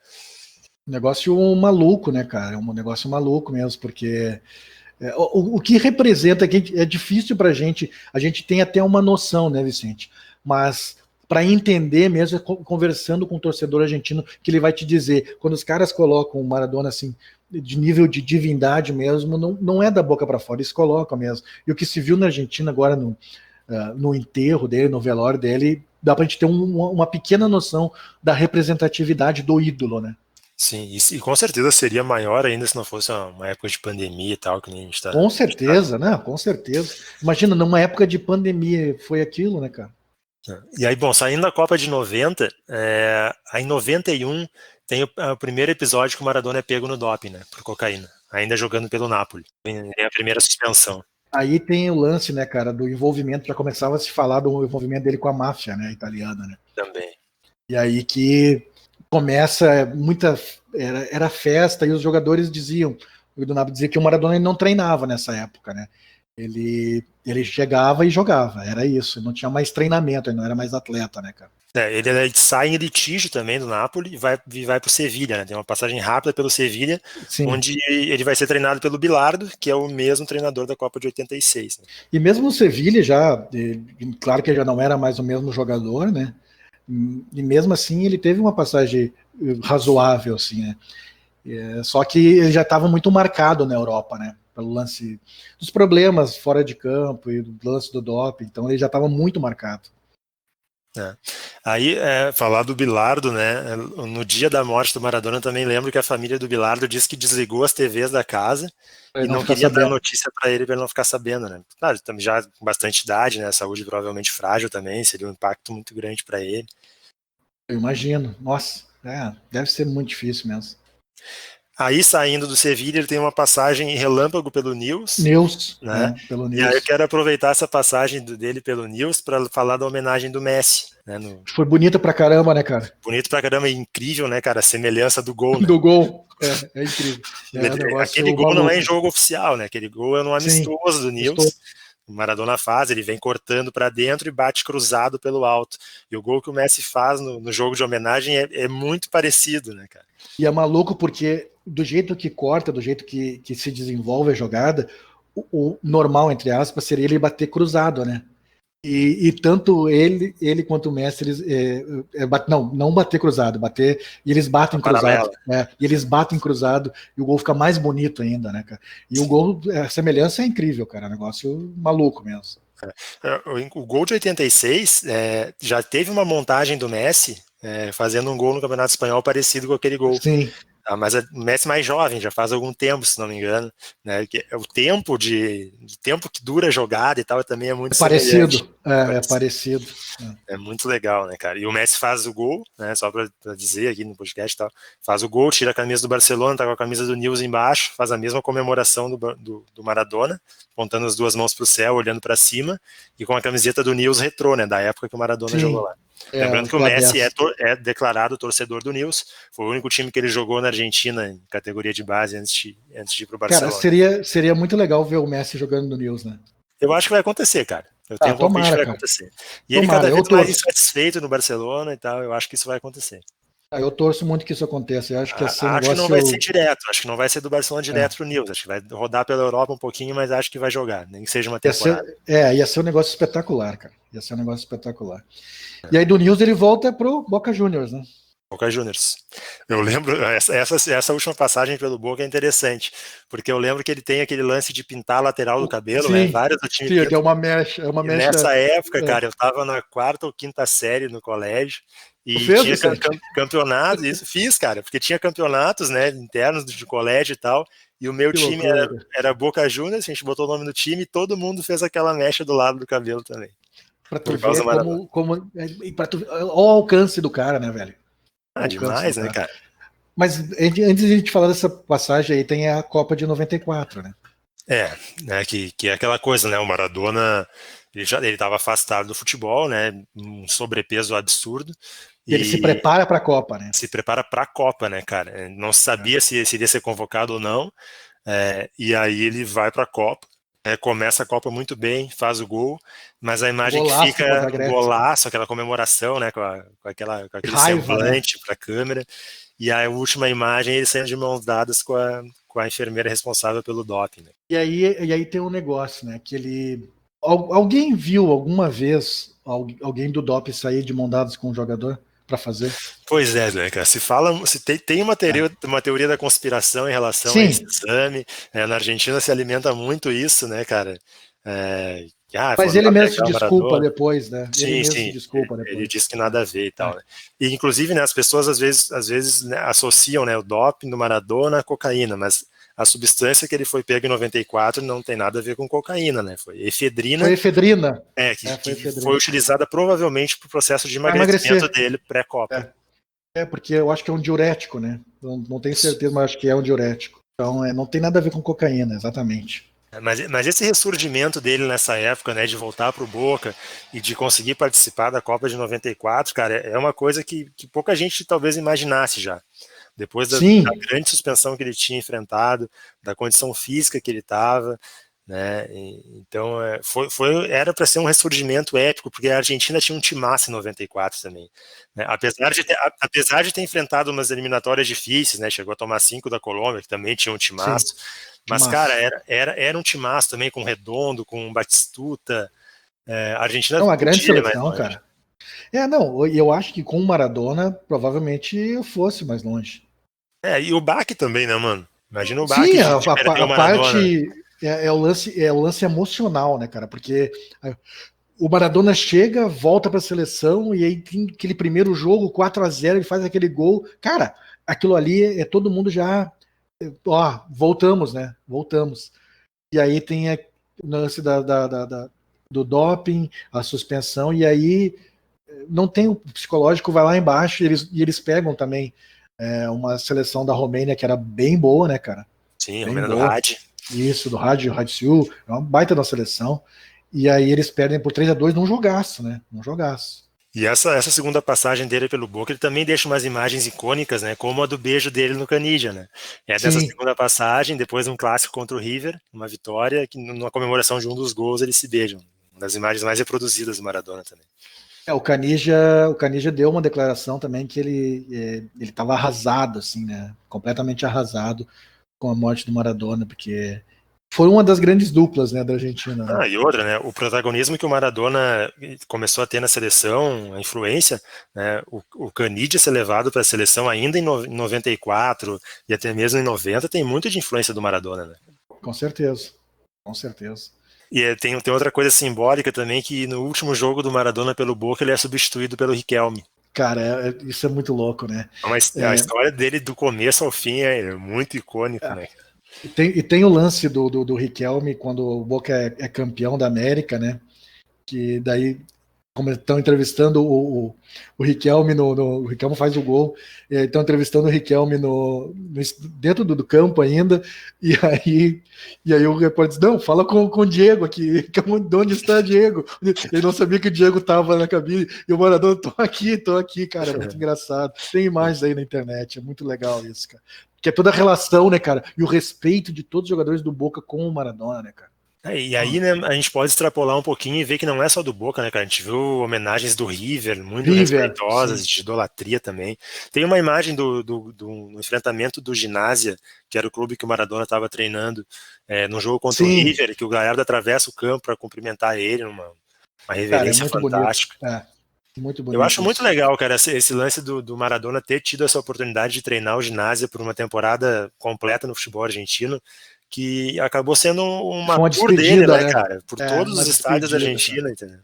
B: Um negócio maluco, né, cara? É um negócio maluco mesmo, porque o que representa, que é difícil pra gente, a gente tem até uma noção, né, Vicente? Mas para entender mesmo, conversando com o torcedor argentino, que ele vai te dizer, quando os caras colocam o Maradona assim, de nível de divindade mesmo, não é da boca para fora, eles colocam mesmo. E o que se viu na Argentina agora no enterro dele, no velório dele, dá pra gente ter uma pequena noção da representatividade do ídolo, né?
C: Sim, e com certeza seria maior ainda se não fosse uma época de pandemia e tal, que nem a gente tá.
B: Com certeza, né? Com certeza. Imagina, numa época de pandemia foi aquilo, né, cara?
C: E aí, bom, saindo da Copa de 90, aí em 91 tem o primeiro episódio que o Maradona é pego no doping, né, por cocaína, ainda jogando pelo Napoli. Tem a primeira suspensão.
B: Aí tem o lance, né, cara, do envolvimento, já começava a se falar do envolvimento dele com a máfia, né, italiana, né?
C: Também.
B: E aí que começa era festa e os jogadores diziam, o do Napoli dizia que o Maradona não treinava nessa época, né? Ele chegava e jogava, era isso, não tinha mais treinamento, ele não era mais atleta, né, cara?
C: Ele sai em litígio também do Napoli e vai pro Sevilha, né? Tem uma passagem rápida pelo Sevilha, onde ele vai ser treinado pelo Bilardo, que é o mesmo treinador da Copa de 86. Né?
B: E mesmo no Sevilha claro que ele já não era mais o mesmo jogador, né? E mesmo assim ele teve uma passagem razoável, assim, né? Só que ele já estava muito marcado na Europa, né? Pelo lance dos problemas fora de campo e do lance do doping, então ele já estava muito marcado.
C: Aí, falar do Bilardo, né? No dia da morte do Maradona, também lembro que a família do Bilardo disse que desligou as TVs da casa e não queria dar notícia para ele não ficar sabendo, né? Claro, já com bastante idade, né? Saúde provavelmente frágil também, seria um impacto muito grande para ele.
B: Eu imagino, nossa, deve ser muito difícil mesmo.
C: Aí, saindo do Sevilha, ele tem uma passagem relâmpago pelo Nils. Né?
B: Pelo
C: Nils. E aí eu quero aproveitar essa passagem dele pelo Nils para falar da homenagem do Messi. Né?
B: Foi bonita pra caramba, né, cara?
C: Bonito pra caramba, incrível, né, cara? A semelhança do gol, né?
B: Do gol, é incrível.
C: Aquele gol não é em jogo oficial, né? Aquele gol é no amistoso do Nils. O Maradona faz, ele vem cortando para dentro e bate cruzado pelo alto. E o gol que o Messi faz no jogo de homenagem é muito parecido, né, cara?
B: E é maluco porque do jeito que corta, do jeito que se desenvolve a jogada, o normal, entre aspas, seria ele bater cruzado, né? E tanto ele quanto o Messi, eles não bater cruzado, e eles batem cruzado. E eles batem cruzado e o gol fica mais bonito ainda, né, cara? E o gol, a semelhança é incrível, cara, é um negócio maluco mesmo.
C: O gol de 86 já teve uma montagem do Messi fazendo um gol no Campeonato Espanhol parecido com aquele gol.
B: Sim.
C: Mas o Messi mais jovem, já faz algum tempo, se não me engano, né? O tempo que dura a jogada e tal também é muito
B: parecido. É parecido.
C: É muito legal, né, cara? E o Messi faz o gol, né? Só pra dizer aqui no podcast e tal, faz o gol, tira a camisa do Barcelona, tá com a camisa do Nils embaixo, faz a mesma comemoração do Maradona, apontando as duas mãos pro céu, olhando para cima, e com a camiseta do Nils retrô, né? Da época que o Maradona jogou lá. Lembrando que o Messi é declarado torcedor do Nils, foi o único time que ele jogou na Argentina em categoria de base antes de ir pro Barcelona.
B: Cara, seria muito legal ver o Messi jogando no Nils, né?
C: Eu acho que vai acontecer, cara. Eu tenho palpite que vai acontecer. E ele cada vez mais insatisfeito no Barcelona e tal, eu acho que isso vai acontecer.
B: Eu torço muito que isso aconteça. Eu acho que
C: acho que não vai ser direto, acho que não vai ser do Barcelona direto pro Nils, acho que vai rodar pela Europa um pouquinho, mas acho que vai jogar, nem que seja uma temporada.
B: Ia ser um negócio espetacular, cara. Ia ser um negócio espetacular. E aí do Nils ele volta pro Boca Juniors, né?
C: Boca Juniors. Eu lembro, essa última passagem pelo Boca é interessante, porque eu lembro que ele tem aquele lance de pintar a lateral do cabelo, né? Vários do time pintam.
B: É uma mecha.
C: Nessa época, cara, eu tava na 4ª ou 5ª série no colégio, E tinha campeonatos, isso fiz, cara, porque tinha campeonatos, né, internos de colégio e tal, e o meu time era Boca Juniors, a gente botou o nome no time e todo mundo fez aquela mecha do lado do cabelo também.
B: Pra tu ver pra tu, olha o alcance do cara, né, velho?
C: Demais, né, cara?
B: Mas antes de a gente falar dessa passagem aí, tem a Copa de 94, né?
C: Né, que é aquela coisa, né, o Maradona, ele estava afastado do futebol, né, um sobrepeso absurdo.
B: E ele se prepara para a Copa, né?
C: Se prepara para a Copa, né, cara? Não sabia se iria ser convocado ou não, e aí ele vai para a Copa, começa a Copa muito bem, faz o gol, mas a imagem golaço que fica golaço, aquela comemoração, né, com aquele semblante, né, para a câmera, e a última imagem ele saindo de mãos dadas com a enfermeira responsável pelo doping. Né?
B: E aí tem um negócio, né, que ele... Alguém viu alguma vez alguém do doping sair de mãos dadas com um jogador para fazer?
C: Pois é, né, cara, se tem uma teoria da conspiração em relação a esse exame, na Argentina se alimenta muito isso, né, cara,
B: mas ele mesmo se desculpa depois, né?
C: Sim, ele diz que nada a ver e tal, né? E inclusive, né, as pessoas às vezes né, associam, né, o doping do Maradona à cocaína, mas a substância que ele foi pego em 94 não tem nada a ver com cocaína, né? Foi efedrina.
B: Foi efedrina.
C: Que foi utilizada provavelmente para o processo de emagrecimento dele pré-Copa.
B: Porque eu acho que é um diurético, né? Não tenho certeza, mas acho que é um diurético. Então, não tem nada a ver com cocaína, exatamente.
C: Mas esse ressurgimento dele nessa época, né, de voltar para o Boca e de conseguir participar da Copa de 94, cara, é uma coisa que pouca gente talvez imaginasse já. Depois da grande suspensão que ele tinha enfrentado, da condição física que ele estava, né? Então era para ser um ressurgimento épico, porque a Argentina tinha um timaço em 94 também, né? Apesar de ter enfrentado umas eliminatórias difíceis, né? Chegou a tomar 5 da Colômbia, que também tinha um timaço. Mas, cara, era um timaço também com Redondo, com Batistuta. A Argentina
B: uma grande seleção, cara. Eu acho que com o Maradona provavelmente eu fosse mais longe.
C: E o baque também, né, mano? Imagina o baque.
B: Sim, a parte é o lance emocional, né, cara? Porque o Maradona chega, volta para a seleção e aí tem aquele primeiro jogo 4-0, ele faz aquele gol. Cara, aquilo ali todo mundo já voltamos, né? Voltamos. E aí tem o lance do doping, a suspensão, e aí não tem o psicológico, vai lá embaixo e eles pegam também uma seleção da Romênia que era bem boa, né, cara?
C: Sim, a Romênia do Hadi.
B: Isso, do Hadisil, é uma baita da seleção. E aí eles perdem por 3-2 num jogaço, né? Num jogaço.
C: E essa segunda passagem dele pelo Boca, ele também deixa umas imagens icônicas, né? Como a do beijo dele no Caniggia, né? Dessa segunda passagem, depois de um clássico contra o River, uma vitória, que numa comemoração de um dos gols eles se beijam. Uma das imagens mais reproduzidas do Maradona também.
B: O Caniggia deu uma declaração também que ele estava arrasado, assim, né? Completamente arrasado com a morte do Maradona, porque foi uma das grandes duplas, né, da Argentina. Né?
C: E outra, né, o protagonismo que o Maradona começou a ter na seleção, a influência, né, o Caniggia ser levado para a seleção ainda em 94 e até mesmo em 90 tem muito de influência do Maradona, né?
B: Com certeza, com certeza.
C: E tem outra coisa simbólica também, que no último jogo do Maradona pelo Boca ele é substituído pelo Riquelme.
B: Cara, isso é muito louco, né?
C: A história dele do começo ao fim é muito icônico, né?
B: E tem o lance do Riquelme quando o Boca é campeão da América, né? Que daí, como estão entrevistando o Riquelme, o Riquelme faz o gol, estão entrevistando o Riquelme dentro do campo ainda, e aí o repórter diz, não, fala com o Diego aqui, de onde está Diego? Ele não sabia que o Diego estava na cabine, e o Maradona, tô aqui, cara, é muito engraçado. Tem imagens aí na internet, é muito legal isso, cara. Que é toda a relação, né, cara, e o respeito de todos os jogadores do Boca com o Maradona, né, cara.
C: E aí, né, a gente pode extrapolar um pouquinho e ver que não é só do Boca, né, cara? A gente viu homenagens do River, muito respeitosas, sim, de idolatria também. Tem uma imagem do enfrentamento do Ginásio, que era o clube que o Maradona estava treinando, num jogo contra o River, que o Galhardo atravessa o campo para cumprimentar ele, uma reverência fantástica.
B: Muito bonito.
C: Eu acho muito legal, cara, esse lance do Maradona ter tido essa oportunidade de treinar o Ginásio por uma temporada completa no futebol argentino, que acabou sendo uma tour dele, né, cara? Por todos os estádios da Argentina, entendeu?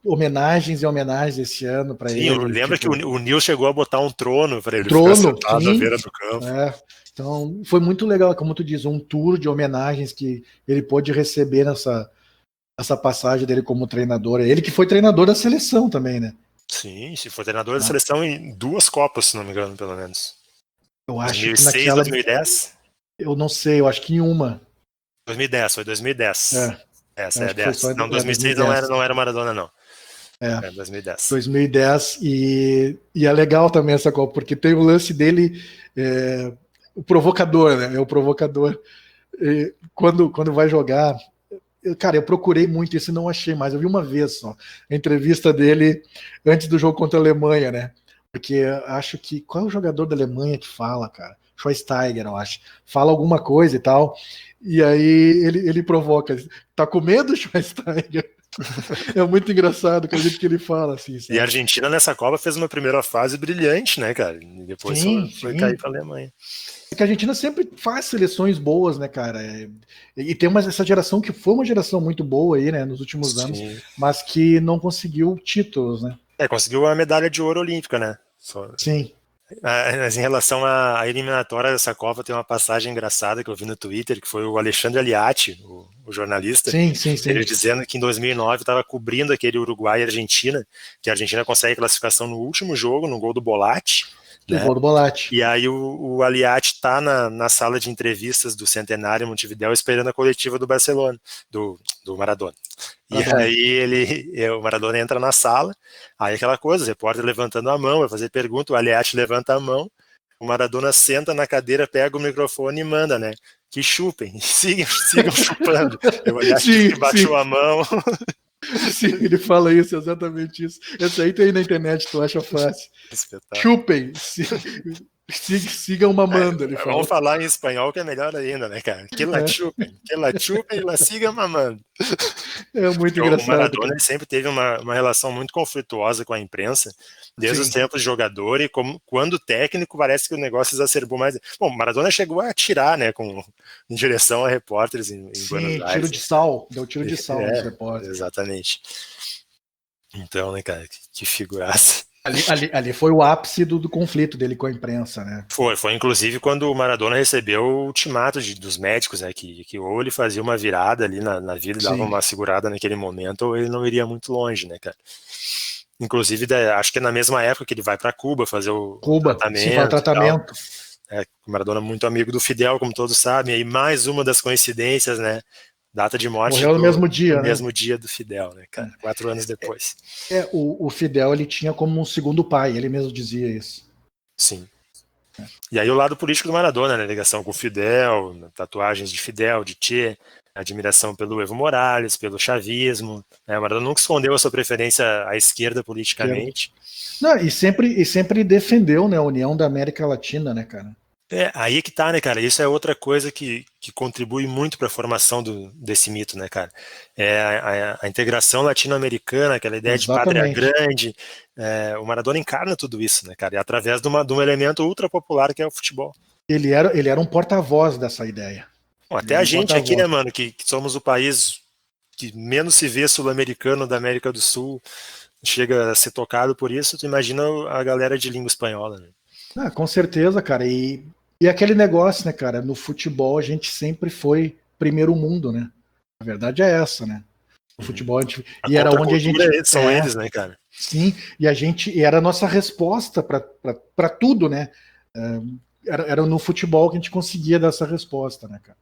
B: homenagens e homenagens esse ano para ele.
C: Sim, lembra que o Neil chegou a botar um trono para ele
B: ficar
C: sentado na beira do campo.
B: Então, foi muito legal, como tu diz, um tour de homenagens que ele pôde receber nessa passagem dele como treinador. Ele que foi treinador da seleção também, né?
C: Sim, se foi treinador da seleção em 2 Copas, se não me engano, pelo menos.
B: Eu acho
C: 2006,
B: que naquela...
C: 2010?
B: Eu não sei, eu acho que em uma.
C: 2010, foi 2010. Essa é a 10. Não, 2006 não era Maradona, não. É 2010.
B: 2010, e é legal também essa Copa, porque tem o lance dele, o provocador, né? É o provocador. Quando vai jogar... Cara, eu procurei muito isso e não achei mais. Eu vi uma vez só a entrevista dele antes do jogo contra a Alemanha, né? Porque acho que... Qual é o jogador da Alemanha que fala, cara? Schweinsteiger, eu acho. Fala alguma coisa e tal. E aí ele provoca. Tá com medo, Schweinsteiger? É muito engraçado o jeito que ele fala, assim. Sabe?
C: E a Argentina nessa Copa fez uma primeira fase brilhante, né, cara? E depois foi cair pra Alemanha.
B: Porque a Argentina sempre faz seleções boas, né, cara? E tem essa geração que foi uma geração muito boa aí, né, nos últimos anos, mas que não conseguiu títulos, né?
C: Conseguiu a medalha de ouro olímpica, né?
B: Sim.
C: Mas em relação à eliminatória dessa Copa, tem uma passagem engraçada que eu vi no Twitter, que foi o Alexandre Aliati, o jornalista,
B: sim.
C: Ele dizendo que em 2009 estava cobrindo aquele Uruguai e Argentina, que a Argentina consegue classificação no último jogo, no gol do Bolatti,
B: né? Gol do Bolatti.
C: E aí o Aliati está na sala de entrevistas do Centenário em Montevidéu esperando a coletiva do Barcelona, do Maradona. E aí o Maradona entra na sala, aí aquela coisa, o repórter levantando a mão, vai fazer pergunta, o Aliati levanta a mão, o Maradona senta na cadeira, pega o microfone e manda, né? Que chupem, sigam chupando. O Aliati que baixou a mão.
B: Sim, ele fala isso, exatamente isso. Essa aí tem na internet, tu acha fácil. Chupem, sigam mamando. Ele fala.
C: Vamos falar em espanhol que é melhor ainda, né, cara? Que la chupem, e la sigam mamando.
B: É muito engraçado.
C: O Maradona ele sempre teve uma relação muito conflituosa com a imprensa, desde os tempos de jogador, e quando técnico parece que o negócio exacerbou mais. Bom, o Maradona chegou a atirar, né, em direção a repórteres em Buenos Aires.
B: Tiro de sal, deu tiro de sal nos repórteres.
C: Exatamente. Então, né, cara, que figuraça.
B: Ali foi o ápice do conflito dele com a imprensa, né?
C: Foi inclusive quando o Maradona recebeu o ultimato dos médicos, né, que ou ele fazia uma virada ali na vida, dava uma segurada naquele momento, ou ele não iria muito longe, né, cara? Inclusive, acho que é na mesma época que ele vai para Cuba fazer o tratamento. O Maradona é muito amigo do Fidel, como todos sabem, e aí mais uma das coincidências, né? Data de morte
B: morreu no mesmo dia,
C: no mesmo dia do Fidel, né, cara? 4 anos depois.
B: O Fidel, ele tinha como um segundo pai, ele mesmo dizia isso.
C: Sim. E aí o lado político do Maradona, né? Ligação com o Fidel, tatuagens de Fidel, de Che, admiração pelo Evo Morales, pelo chavismo. Né? O Maradona nunca escondeu a sua preferência à esquerda politicamente.
B: Não, e sempre defendeu, né, a união da América Latina, né, cara?
C: Aí que tá, né, cara? Isso é outra coisa que contribui muito para a formação desse mito, né, cara? A integração latino-americana, aquela ideia de pátria grande. O Maradona encarna tudo isso, né, cara? E através de um elemento ultra popular que é o futebol.
B: Ele era um porta-voz dessa ideia.
C: Bom, até a gente aqui, né, mano, que somos o país que menos se vê sul-americano da América do Sul, chega a ser tocado por isso, tu imagina a galera de língua espanhola, né?
B: Com certeza, cara. E aquele negócio, né, cara? No futebol a gente sempre foi primeiro mundo, né? A verdade é essa, né? O futebol e era onde a gente
C: são eles, né, cara?
B: Sim, e era a nossa resposta para tudo, né? Era no futebol que a gente conseguia dar essa resposta, né, cara?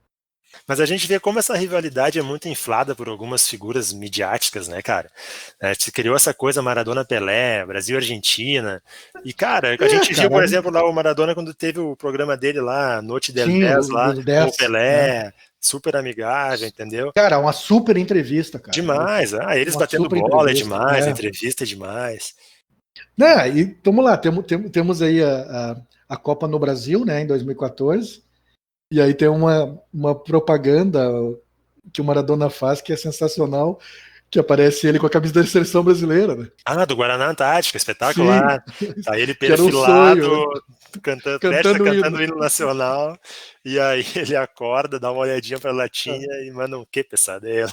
C: Mas a gente vê como essa rivalidade é muito inflada por algumas figuras midiáticas, né, cara? Se criou essa coisa Maradona-Pelé, Brasil-Argentina. E, cara, a gente viu, por exemplo, lá o Maradona quando teve o programa dele lá, Noite del 10, lá, com o Pelé, super amigável, entendeu?
B: Cara, uma super entrevista, cara.
C: Demais. Eles batendo bola é demais, entrevista é demais.
B: E vamos lá, temos aí a Copa no Brasil, né, em 2014. E aí tem uma propaganda que o Maradona faz que é sensacional, Que aparece ele com a camisa da seleção brasileira, né?
C: Do Guaraná Antártica, espetacular.
B: Sim.
C: Tá ele
B: Que era um
C: perfilado,
B: sonho, né?
C: cantando
B: hino.
C: o hino nacional, e aí ele acorda, dá uma olhadinha pra latinha e manda um que pesadelo.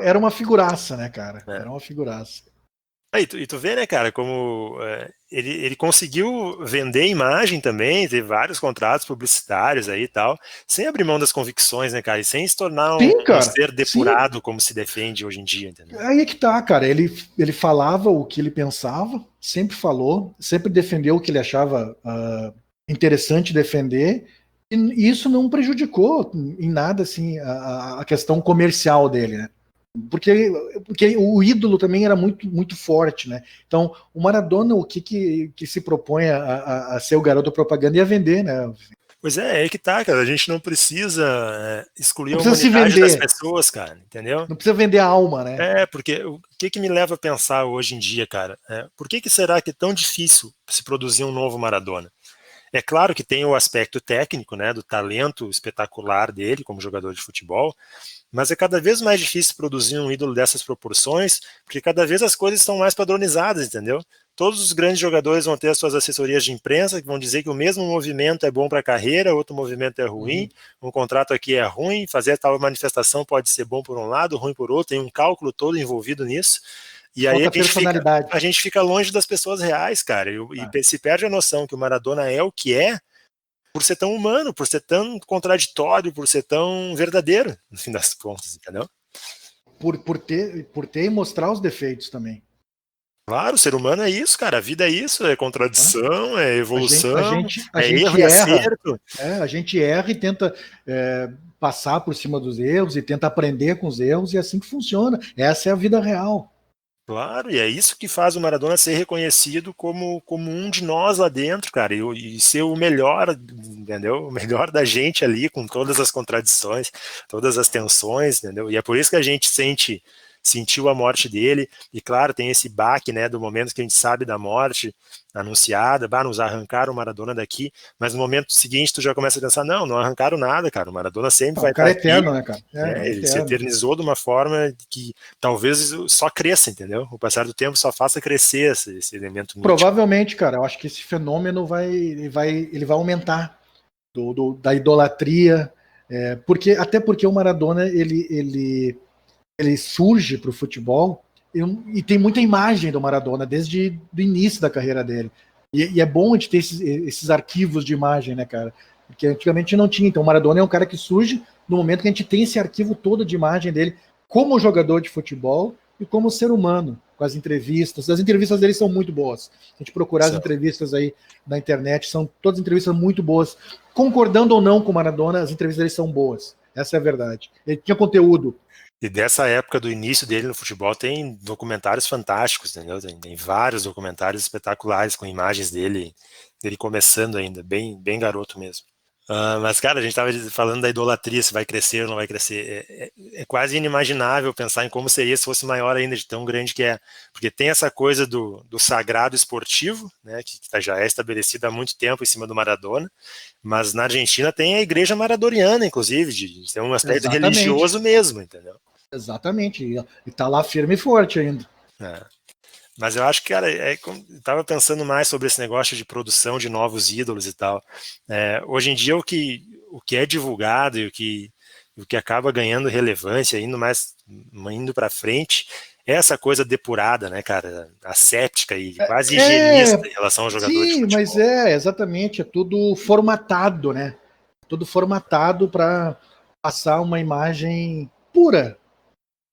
B: Era uma figuraça, né, cara?
C: É.
B: Era uma figuraça.
C: E tu vê, né, cara, como ele conseguiu vender imagem também, ter vários contratos publicitários aí e tal, sem abrir mão das convicções, né, cara, e sem se tornar
B: Sim,
C: um
B: cara.
C: ser depurado,
B: Sim.
C: como se defende hoje em dia, entendeu?
B: Aí é que tá, cara. Ele falava o que ele pensava, sempre falou, sempre defendeu o que ele achava interessante defender, e isso não prejudicou em nada assim a questão comercial dele, né? Porque o ídolo também era muito, muito forte, né? Então, o Maradona, o que se propõe a ser o garoto propaganda e a vender, né?
C: Pois é que tá, cara. A gente não precisa excluir
B: Não
C: a
B: precisa se
C: humanidade das
B: vender,
C: pessoas, cara, entendeu?
B: não precisa vender a alma, né?
C: Porque o que me leva a pensar hoje em dia, cara? Por que será que é tão difícil se produzir um novo Maradona? É claro que tem o aspecto técnico, né, do talento espetacular dele como jogador de futebol, mas é cada vez mais difícil produzir um ídolo dessas proporções, porque cada vez as coisas estão mais padronizadas, entendeu? Todos os grandes jogadores vão ter as suas assessorias de imprensa, que vão dizer que o mesmo movimento é bom para a carreira, outro movimento é ruim, um contrato aqui é ruim, fazer tal manifestação pode ser bom por um lado, ruim por outro, tem um cálculo todo envolvido nisso. E aí a gente fica longe das pessoas reais, cara, e se perde a noção que o Maradona é o que é, por ser tão humano, por ser tão contraditório, por ser tão verdadeiro, no fim das contas, entendeu?
B: Por ter e mostrar os defeitos também.
C: Claro, o ser humano é isso, cara. A vida é isso, é contradição, é evolução,
B: a gente
C: erro e acerto.
B: A gente erra e tenta passar por cima dos erros e tenta aprender com os erros, e é assim que funciona. Essa é a vida real.
C: Claro, e é isso que faz o Maradona ser reconhecido como um de nós lá dentro, cara, e ser o melhor, entendeu? O melhor da gente ali, com todas as contradições, todas as tensões, entendeu? E é por isso que a gente sentiu a morte dele, e claro, tem esse baque, né, do momento que a gente sabe da morte anunciada, nos arrancaram o Maradona daqui, mas no momento seguinte tu já começa a pensar, não arrancaram nada, cara, o Maradona sempre vai estar
B: eterno,
C: aqui,
B: né, cara?
C: Ele se eternizou de uma forma que talvez só cresça, entendeu? O passar do tempo só faça crescer esse elemento mítico.
B: Provavelmente, cara, eu acho que esse fenômeno ele vai aumentar da idolatria, até porque o Maradona ele surge para o futebol e tem muita imagem do Maradona desde o início da carreira dele. E é bom de ter esses arquivos de imagem, né, cara? Porque antigamente não tinha. Então o Maradona é um cara que surge no momento que a gente tem esse arquivo todo de imagem dele como jogador de futebol e como ser humano, com as entrevistas. As entrevistas dele são muito boas. A gente procurar as entrevistas aí na internet, são todas entrevistas muito boas. Concordando ou não com o Maradona, as entrevistas dele são boas. Essa é a verdade. Ele tinha conteúdo.
C: E dessa época do início dele no futebol tem documentários fantásticos, entendeu? Tem vários documentários espetaculares com imagens dele começando ainda, bem garoto mesmo. Mas, cara, a gente estava falando da idolatria, se vai crescer ou não vai crescer. É quase inimaginável pensar em como seria se fosse maior ainda, de tão grande que é. Porque tem essa coisa do sagrado esportivo, né, que já é estabelecida há muito tempo em cima do Maradona, mas na Argentina tem a igreja maradoniana, inclusive, de ter um aspecto religioso mesmo, entendeu?
B: Exatamente, e tá lá firme e forte ainda.
C: Mas eu acho que, cara, eu tava pensando mais sobre esse negócio de produção de novos ídolos e tal. Hoje em dia, o que é divulgado e o que acaba ganhando relevância, indo para frente, é essa coisa depurada, né, cara? Asséptica e quase higienista em relação ao jogador de futebol.
B: Sim, mas exatamente, é tudo formatado, né? Tudo formatado para passar uma imagem pura,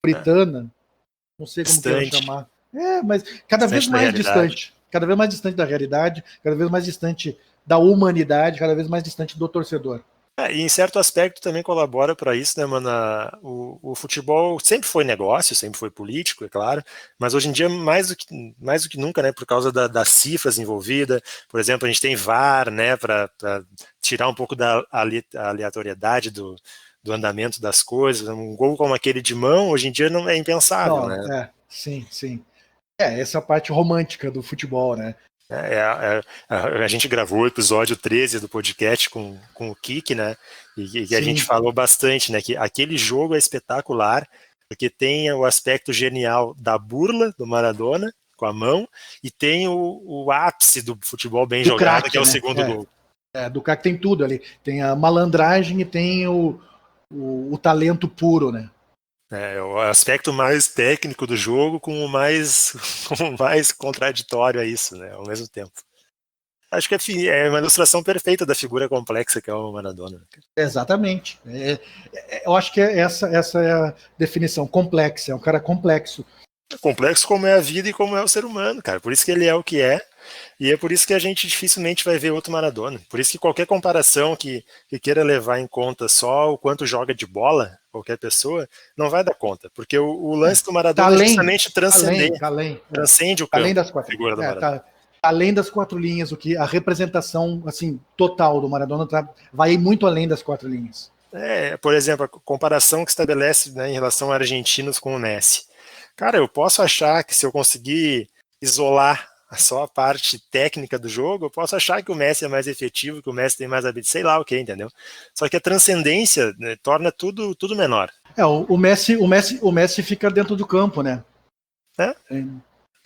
B: puritana, não sei como quero chamar. Mas cada vez mais distante da realidade, cada vez mais distante da humanidade, cada vez mais distante do torcedor.
C: E em certo aspecto também colabora para isso, né, mano? O futebol sempre foi negócio, sempre foi político, é claro, mas hoje em dia mais do que nunca, né, por causa das cifras envolvidas. Por exemplo, a gente tem VAR, né, para tirar um pouco da aleatoriedade do andamento das coisas. Um gol como aquele de mão, hoje em dia não é impensável, né?
B: Sim. Essa é a parte romântica do futebol, né?
C: A gente gravou o episódio 13 do podcast com o Kiki, né? E a gente falou bastante, né? Que aquele jogo é espetacular, porque tem o aspecto genial da burla do Maradona, com a mão, e tem o ápice do futebol bem jogado, craque, que é o segundo gol.
B: Do craque tem tudo ali. Tem a malandragem e tem o talento puro, né?
C: O aspecto mais técnico do jogo com o mais contraditório a isso, né? Ao mesmo tempo. Acho que é uma ilustração perfeita da figura complexa que é o Maradona.
B: Exatamente. Eu acho que essa é a definição, complexa. É um cara complexo.
C: Complexo como é a vida e como é o ser humano, cara. Por isso que ele é o que é. E é por isso que a gente dificilmente vai ver outro Maradona. Por isso que qualquer comparação que queira levar em conta só o quanto joga de bola, qualquer pessoa, não vai dar conta. Porque o lance do Maradona é justamente transcende o campo,
B: além das quatro,
C: figura do Maradona.
B: Além das 4 linhas, a representação assim, total do Maradona vai muito além das 4 linhas.
C: Por exemplo, a comparação que estabelece, né, em relação a argentinos com o Messi. Cara, eu posso achar que se eu conseguir isolar só a parte técnica do jogo, eu posso achar que o Messi é mais efetivo, que o Messi tem mais habilidade, sei lá o que, entendeu? Só que a transcendência, né, torna tudo menor.
B: O Messi fica dentro do campo, né?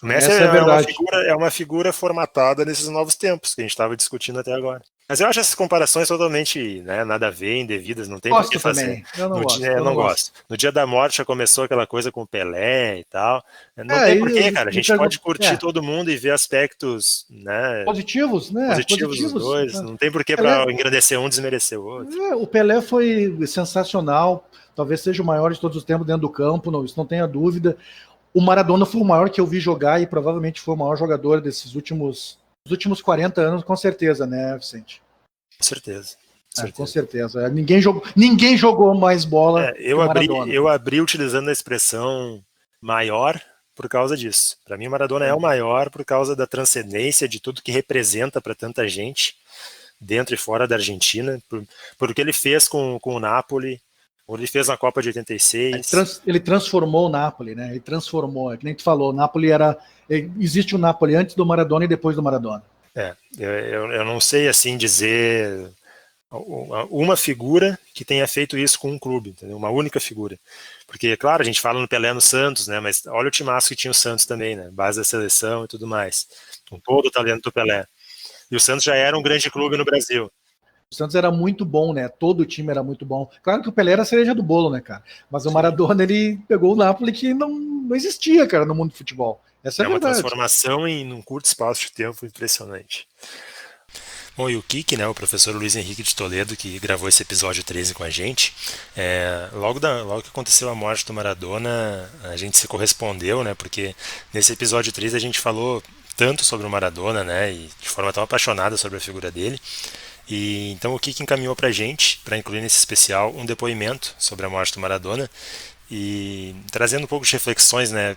C: O Messi é uma figura formatada nesses novos tempos que a gente estava discutindo até agora. Mas eu acho essas comparações totalmente, né, nada a ver, indevidas, não tem por que fazer.
B: Eu não gosto.
C: No dia da morte já começou aquela coisa com o Pelé e tal. Não tem porquê, cara. A gente pode curtir todo mundo e ver aspectos, né,
B: positivos, né?
C: Positivos dos dois. Não tem porquê para engrandecer um desmerecer o outro.
B: O Pelé foi sensacional, talvez seja o maior de todos os tempos dentro do campo, isso não tenha dúvida. O Maradona foi o maior que eu vi jogar e provavelmente foi o maior jogador desses últimos 40 anos, com certeza, né, Vicente?
C: Com certeza.
B: Com certeza. Ninguém jogou mais bola que o Maradona.
C: Eu abri utilizando a expressão maior por causa disso. Para mim, o Maradona é o maior por causa da transcendência de tudo que representa para tanta gente, dentro e fora da Argentina, por o que ele fez com o Napoli. Ele fez na Copa de 86.
B: Ele transformou o Napoli, né? Ele transformou, que nem tu falou, o Napoli existe o Napoli antes do Maradona e depois do Maradona.
C: Eu não sei assim dizer uma figura que tenha feito isso com um clube, entendeu? Uma única figura. Porque, claro, a gente fala no Pelé no Santos, né? Mas olha o timaço que tinha o Santos também, né? Base da seleção e tudo mais. Com todo o talento do Pelé. E o Santos já era um grande clube no Brasil.
B: O Santos era muito bom, né? Todo o time era muito bom. Claro que o Pelé era a cereja do bolo, né, cara? Mas o Maradona, ele pegou o Napoli que não existia, cara, no mundo do futebol. Essa é a verdade.
C: Uma transformação em um curto espaço de tempo impressionante. Bom, e o Kiki, né, o professor Luiz Henrique de Toledo, que gravou esse episódio 13 com a gente, logo que aconteceu a morte do Maradona, a gente se correspondeu, né, porque nesse episódio 13 a gente falou tanto sobre o Maradona, né, e de forma tão apaixonada sobre a figura dele. E então o Kiki encaminhou para a gente, para incluir nesse especial, um depoimento sobre a morte do Maradona e trazendo um pouco de reflexões, né,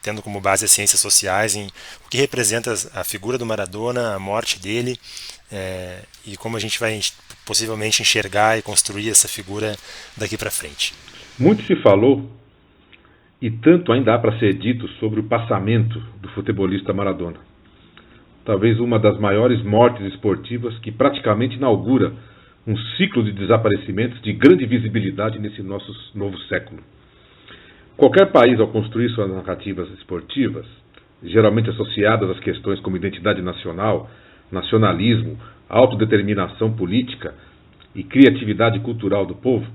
C: tendo como base as ciências sociais em o que representa a figura do Maradona, a morte dele, e como a gente vai possivelmente enxergar e construir essa figura daqui para frente.
E: Muito se falou, e tanto ainda há para ser dito sobre o passamento do futebolista Maradona. Talvez uma das maiores mortes esportivas que praticamente inaugura um ciclo de desaparecimentos de grande visibilidade nesse nosso novo século. Qualquer país, ao construir suas narrativas esportivas, geralmente associadas às questões como identidade nacional, nacionalismo, autodeterminação política e criatividade cultural do povo,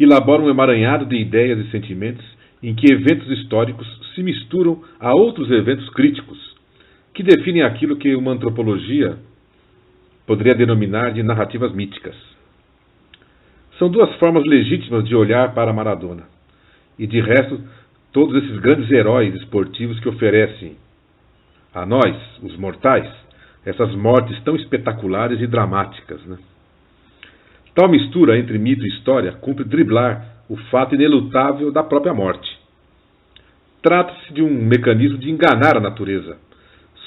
E: elabora um emaranhado de ideias e sentimentos em que eventos históricos se misturam a outros eventos críticos, que definem aquilo que uma antropologia poderia denominar de narrativas míticas. São duas formas legítimas de olhar para Maradona, e de resto, todos esses grandes heróis esportivos que oferecem a nós, os mortais, essas mortes tão espetaculares e dramáticas, né? Tal mistura entre mito e história cumpre driblar o fato inelutável da própria morte. Trata-se de um mecanismo de enganar a natureza,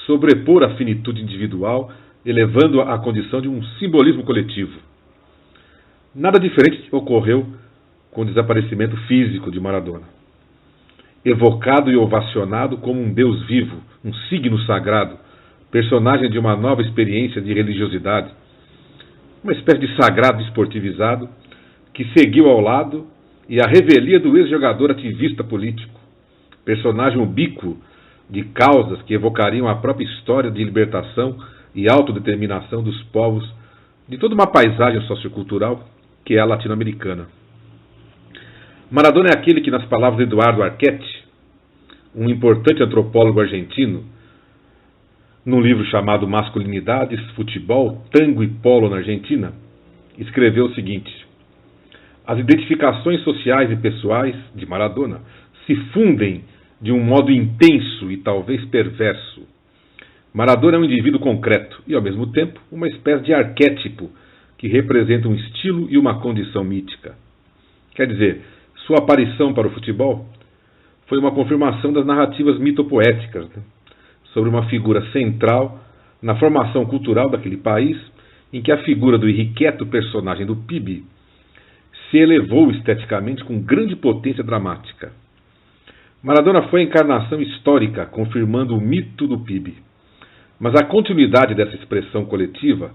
E: sobrepor a finitude individual, elevando-a à condição de um simbolismo coletivo. Nada diferente ocorreu com o desaparecimento físico de Maradona. Evocado e ovacionado como um deus vivo, um signo sagrado, personagem de uma nova experiência de religiosidade, uma espécie de sagrado esportivizado que seguiu ao lado e a revelia do ex-jogador ativista político, personagem ubíquo de causas que evocariam a própria história de libertação e autodeterminação dos povos de toda uma paisagem sociocultural que é a latino-americana. Maradona é aquele que, nas palavras de Eduardo Arquette, um importante antropólogo argentino, num livro chamado Masculinidades, Futebol, Tango e Polo na Argentina, escreveu o seguinte: as identificações sociais e pessoais de Maradona se fundem de um modo intenso e talvez perverso. Maradona é um indivíduo concreto e, ao mesmo tempo, uma espécie de arquétipo que representa um estilo e uma condição mítica. Quer dizer, sua aparição para o futebol foi uma confirmação das narrativas mitopoéticas, né, sobre uma figura central na formação cultural daquele país, em que a figura do irrequieto personagem do PIB se elevou esteticamente com grande potência dramática. Maradona foi a encarnação histórica, confirmando o mito do PIB. Mas a continuidade dessa expressão coletiva,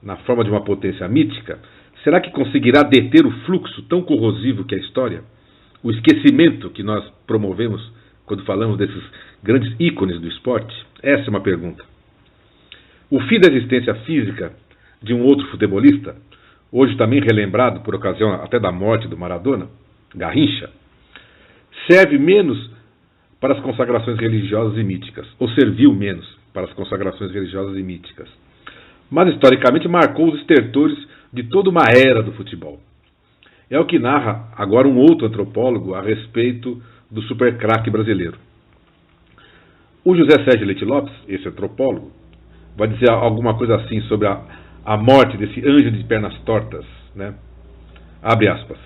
E: na forma de uma potência mítica, será que conseguirá deter o fluxo tão corrosivo que é a história? O esquecimento que nós promovemos quando falamos desses grandes ícones do esporte? Essa é uma pergunta. O fim da existência física de um outro futebolista, hoje também relembrado por ocasião até da morte do Maradona, Garrincha, serve menos para as consagrações religiosas e míticas, ou serviu menos para as consagrações religiosas e míticas, mas historicamente marcou os estertores de toda uma era do futebol. É o que narra agora um outro antropólogo a respeito do supercraque brasileiro. O José Sérgio Leite Lopes, esse antropólogo, vai dizer alguma coisa assim sobre a morte desse anjo de pernas tortas, né? Abre aspas.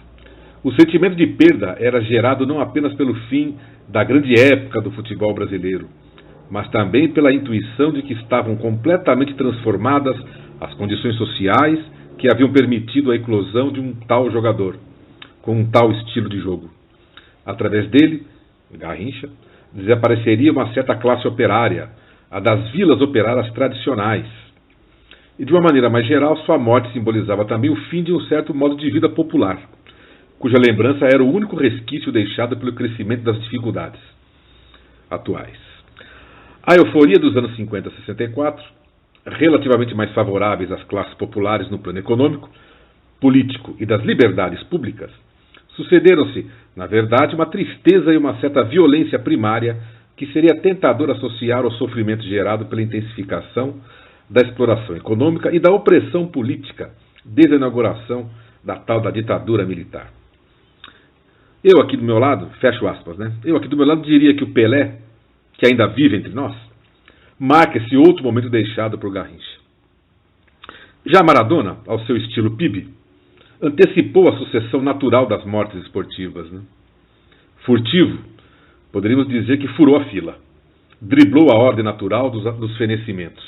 E: O sentimento de perda era gerado não apenas pelo fim da grande época do futebol brasileiro, mas também pela intuição de que estavam completamente transformadas as condições sociais que haviam permitido a eclosão de um tal jogador, com um tal estilo de jogo. Através dele, Garrincha, desapareceria uma certa classe operária, a das vilas operárias tradicionais. E de uma maneira mais geral, sua morte simbolizava também o fim de um certo modo de vida popular, cuja lembrança era o único resquício deixado pelo crescimento das dificuldades atuais. A euforia dos anos 50 a 64, relativamente mais favoráveis às classes populares no plano econômico, político e das liberdades públicas, sucederam-se, na verdade, uma tristeza e uma certa violência primária que seria tentador associar ao sofrimento gerado pela intensificação da exploração econômica e da opressão política desde a inauguração da tal da ditadura militar. Eu aqui do meu lado, fecho aspas, né? Eu aqui do meu lado diria que o Pelé, que ainda vive entre nós, marca esse outro momento deixado por Garrincha. Já Maradona, ao seu estilo PIB, antecipou a sucessão natural das mortes esportivas, né? Furtivo, poderíamos dizer que furou a fila, driblou a ordem natural dos fenecimentos.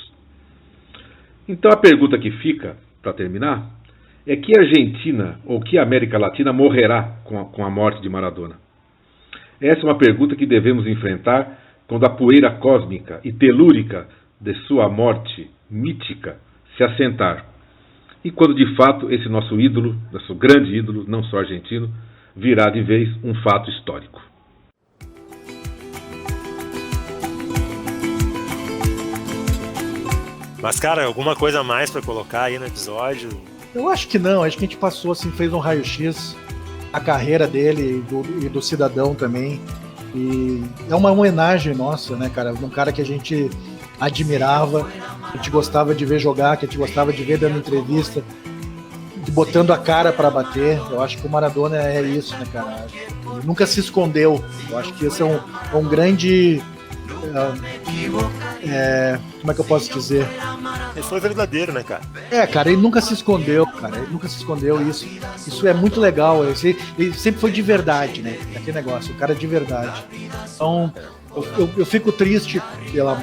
E: Então a pergunta que fica, para terminar, é que Argentina ou que América Latina morrerá com a morte de Maradona? Essa é uma pergunta que devemos enfrentar quando a poeira cósmica e telúrica de sua morte mítica se assentar. E quando de fato esse nosso ídolo, nosso grande ídolo, não só argentino, virá de vez um fato histórico.
C: Mas, cara, alguma coisa a mais para colocar aí no episódio?
B: Eu acho que não, acho que a gente passou assim, fez um raio-x a carreira dele e do cidadão também. E é uma homenagem nossa, né, cara? Um cara que a gente admirava, que a gente gostava de ver jogar, que a gente gostava de ver dando entrevista, botando a cara para bater. Eu acho que o Maradona é isso, né, cara? Ele nunca se escondeu. Eu acho que esse é um grande... como é que eu posso dizer?
C: Ele foi verdadeiro, né, cara?
B: Cara, ele nunca se escondeu, cara. Ele nunca se escondeu. Isso é muito legal. Ele sempre foi de verdade, né? Aquele negócio, o cara de verdade. Então, eu fico triste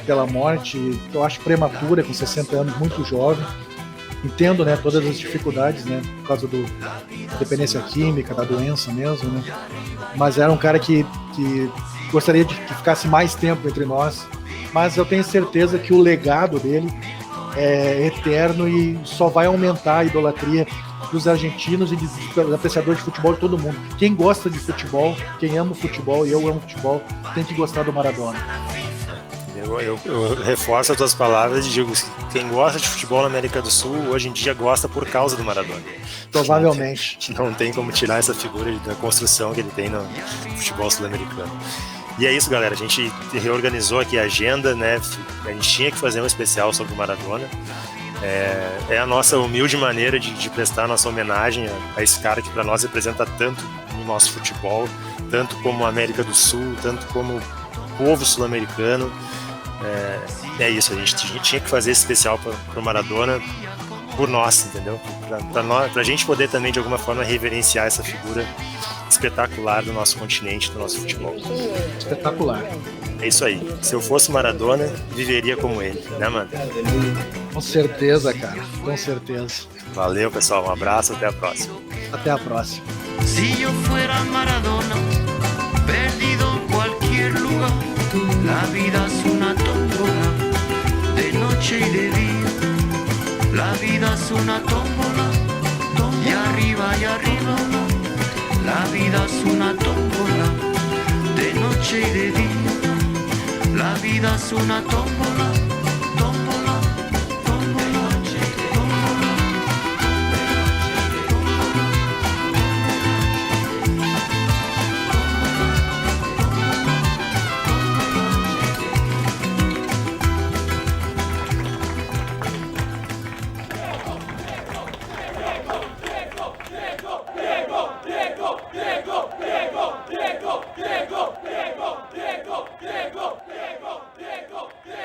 B: pela morte. Eu acho prematura, com 60 anos, muito jovem. Entendo, né, todas as dificuldades, né, por causa da dependência química, da doença mesmo, né? Mas era um cara que gostaria de que ficasse mais tempo entre nós. Mas eu tenho certeza que o legado dele é eterno e só vai aumentar a idolatria. dos argentinos e dos apreciadores de futebol de todo mundo. Quem gosta de futebol, quem ama o futebol, e eu amo futebol, tem que gostar do Maradona.
C: Eu reforço as tuas palavras e digo que quem gosta de futebol na América do Sul hoje em dia gosta por causa do Maradona.
B: Provavelmente.
C: Não tem como tirar essa figura da construção que ele tem no futebol sul-americano. E é isso, galera. A gente reorganizou aqui a agenda, né? A gente tinha que fazer um especial sobre o Maradona. É a nossa humilde maneira de prestar a nossa homenagem a esse cara que para nós representa tanto no nosso futebol, tanto como a América do Sul, tanto como o povo sul-americano. É isso, a gente tinha que fazer esse especial para o Maradona por nós, entendeu? Para a gente poder também de alguma forma reverenciar essa figura espetacular do nosso continente, do nosso futebol.
B: Espetacular.
C: É isso aí. Se eu fosse Maradona, viveria como ele, né, mano?
B: Com certeza, cara. Com certeza.
C: Valeu, pessoal. Um abraço, até a próxima.
B: Até a próxima.
A: Si yo fuera Maradona, perdido en cualquier lugar, la vida es una tómbola, de noche y de día. La vida es una tómbola, y arriba y arriba. La vida es una tómbola, de noche y de día. La vida es una tómbola.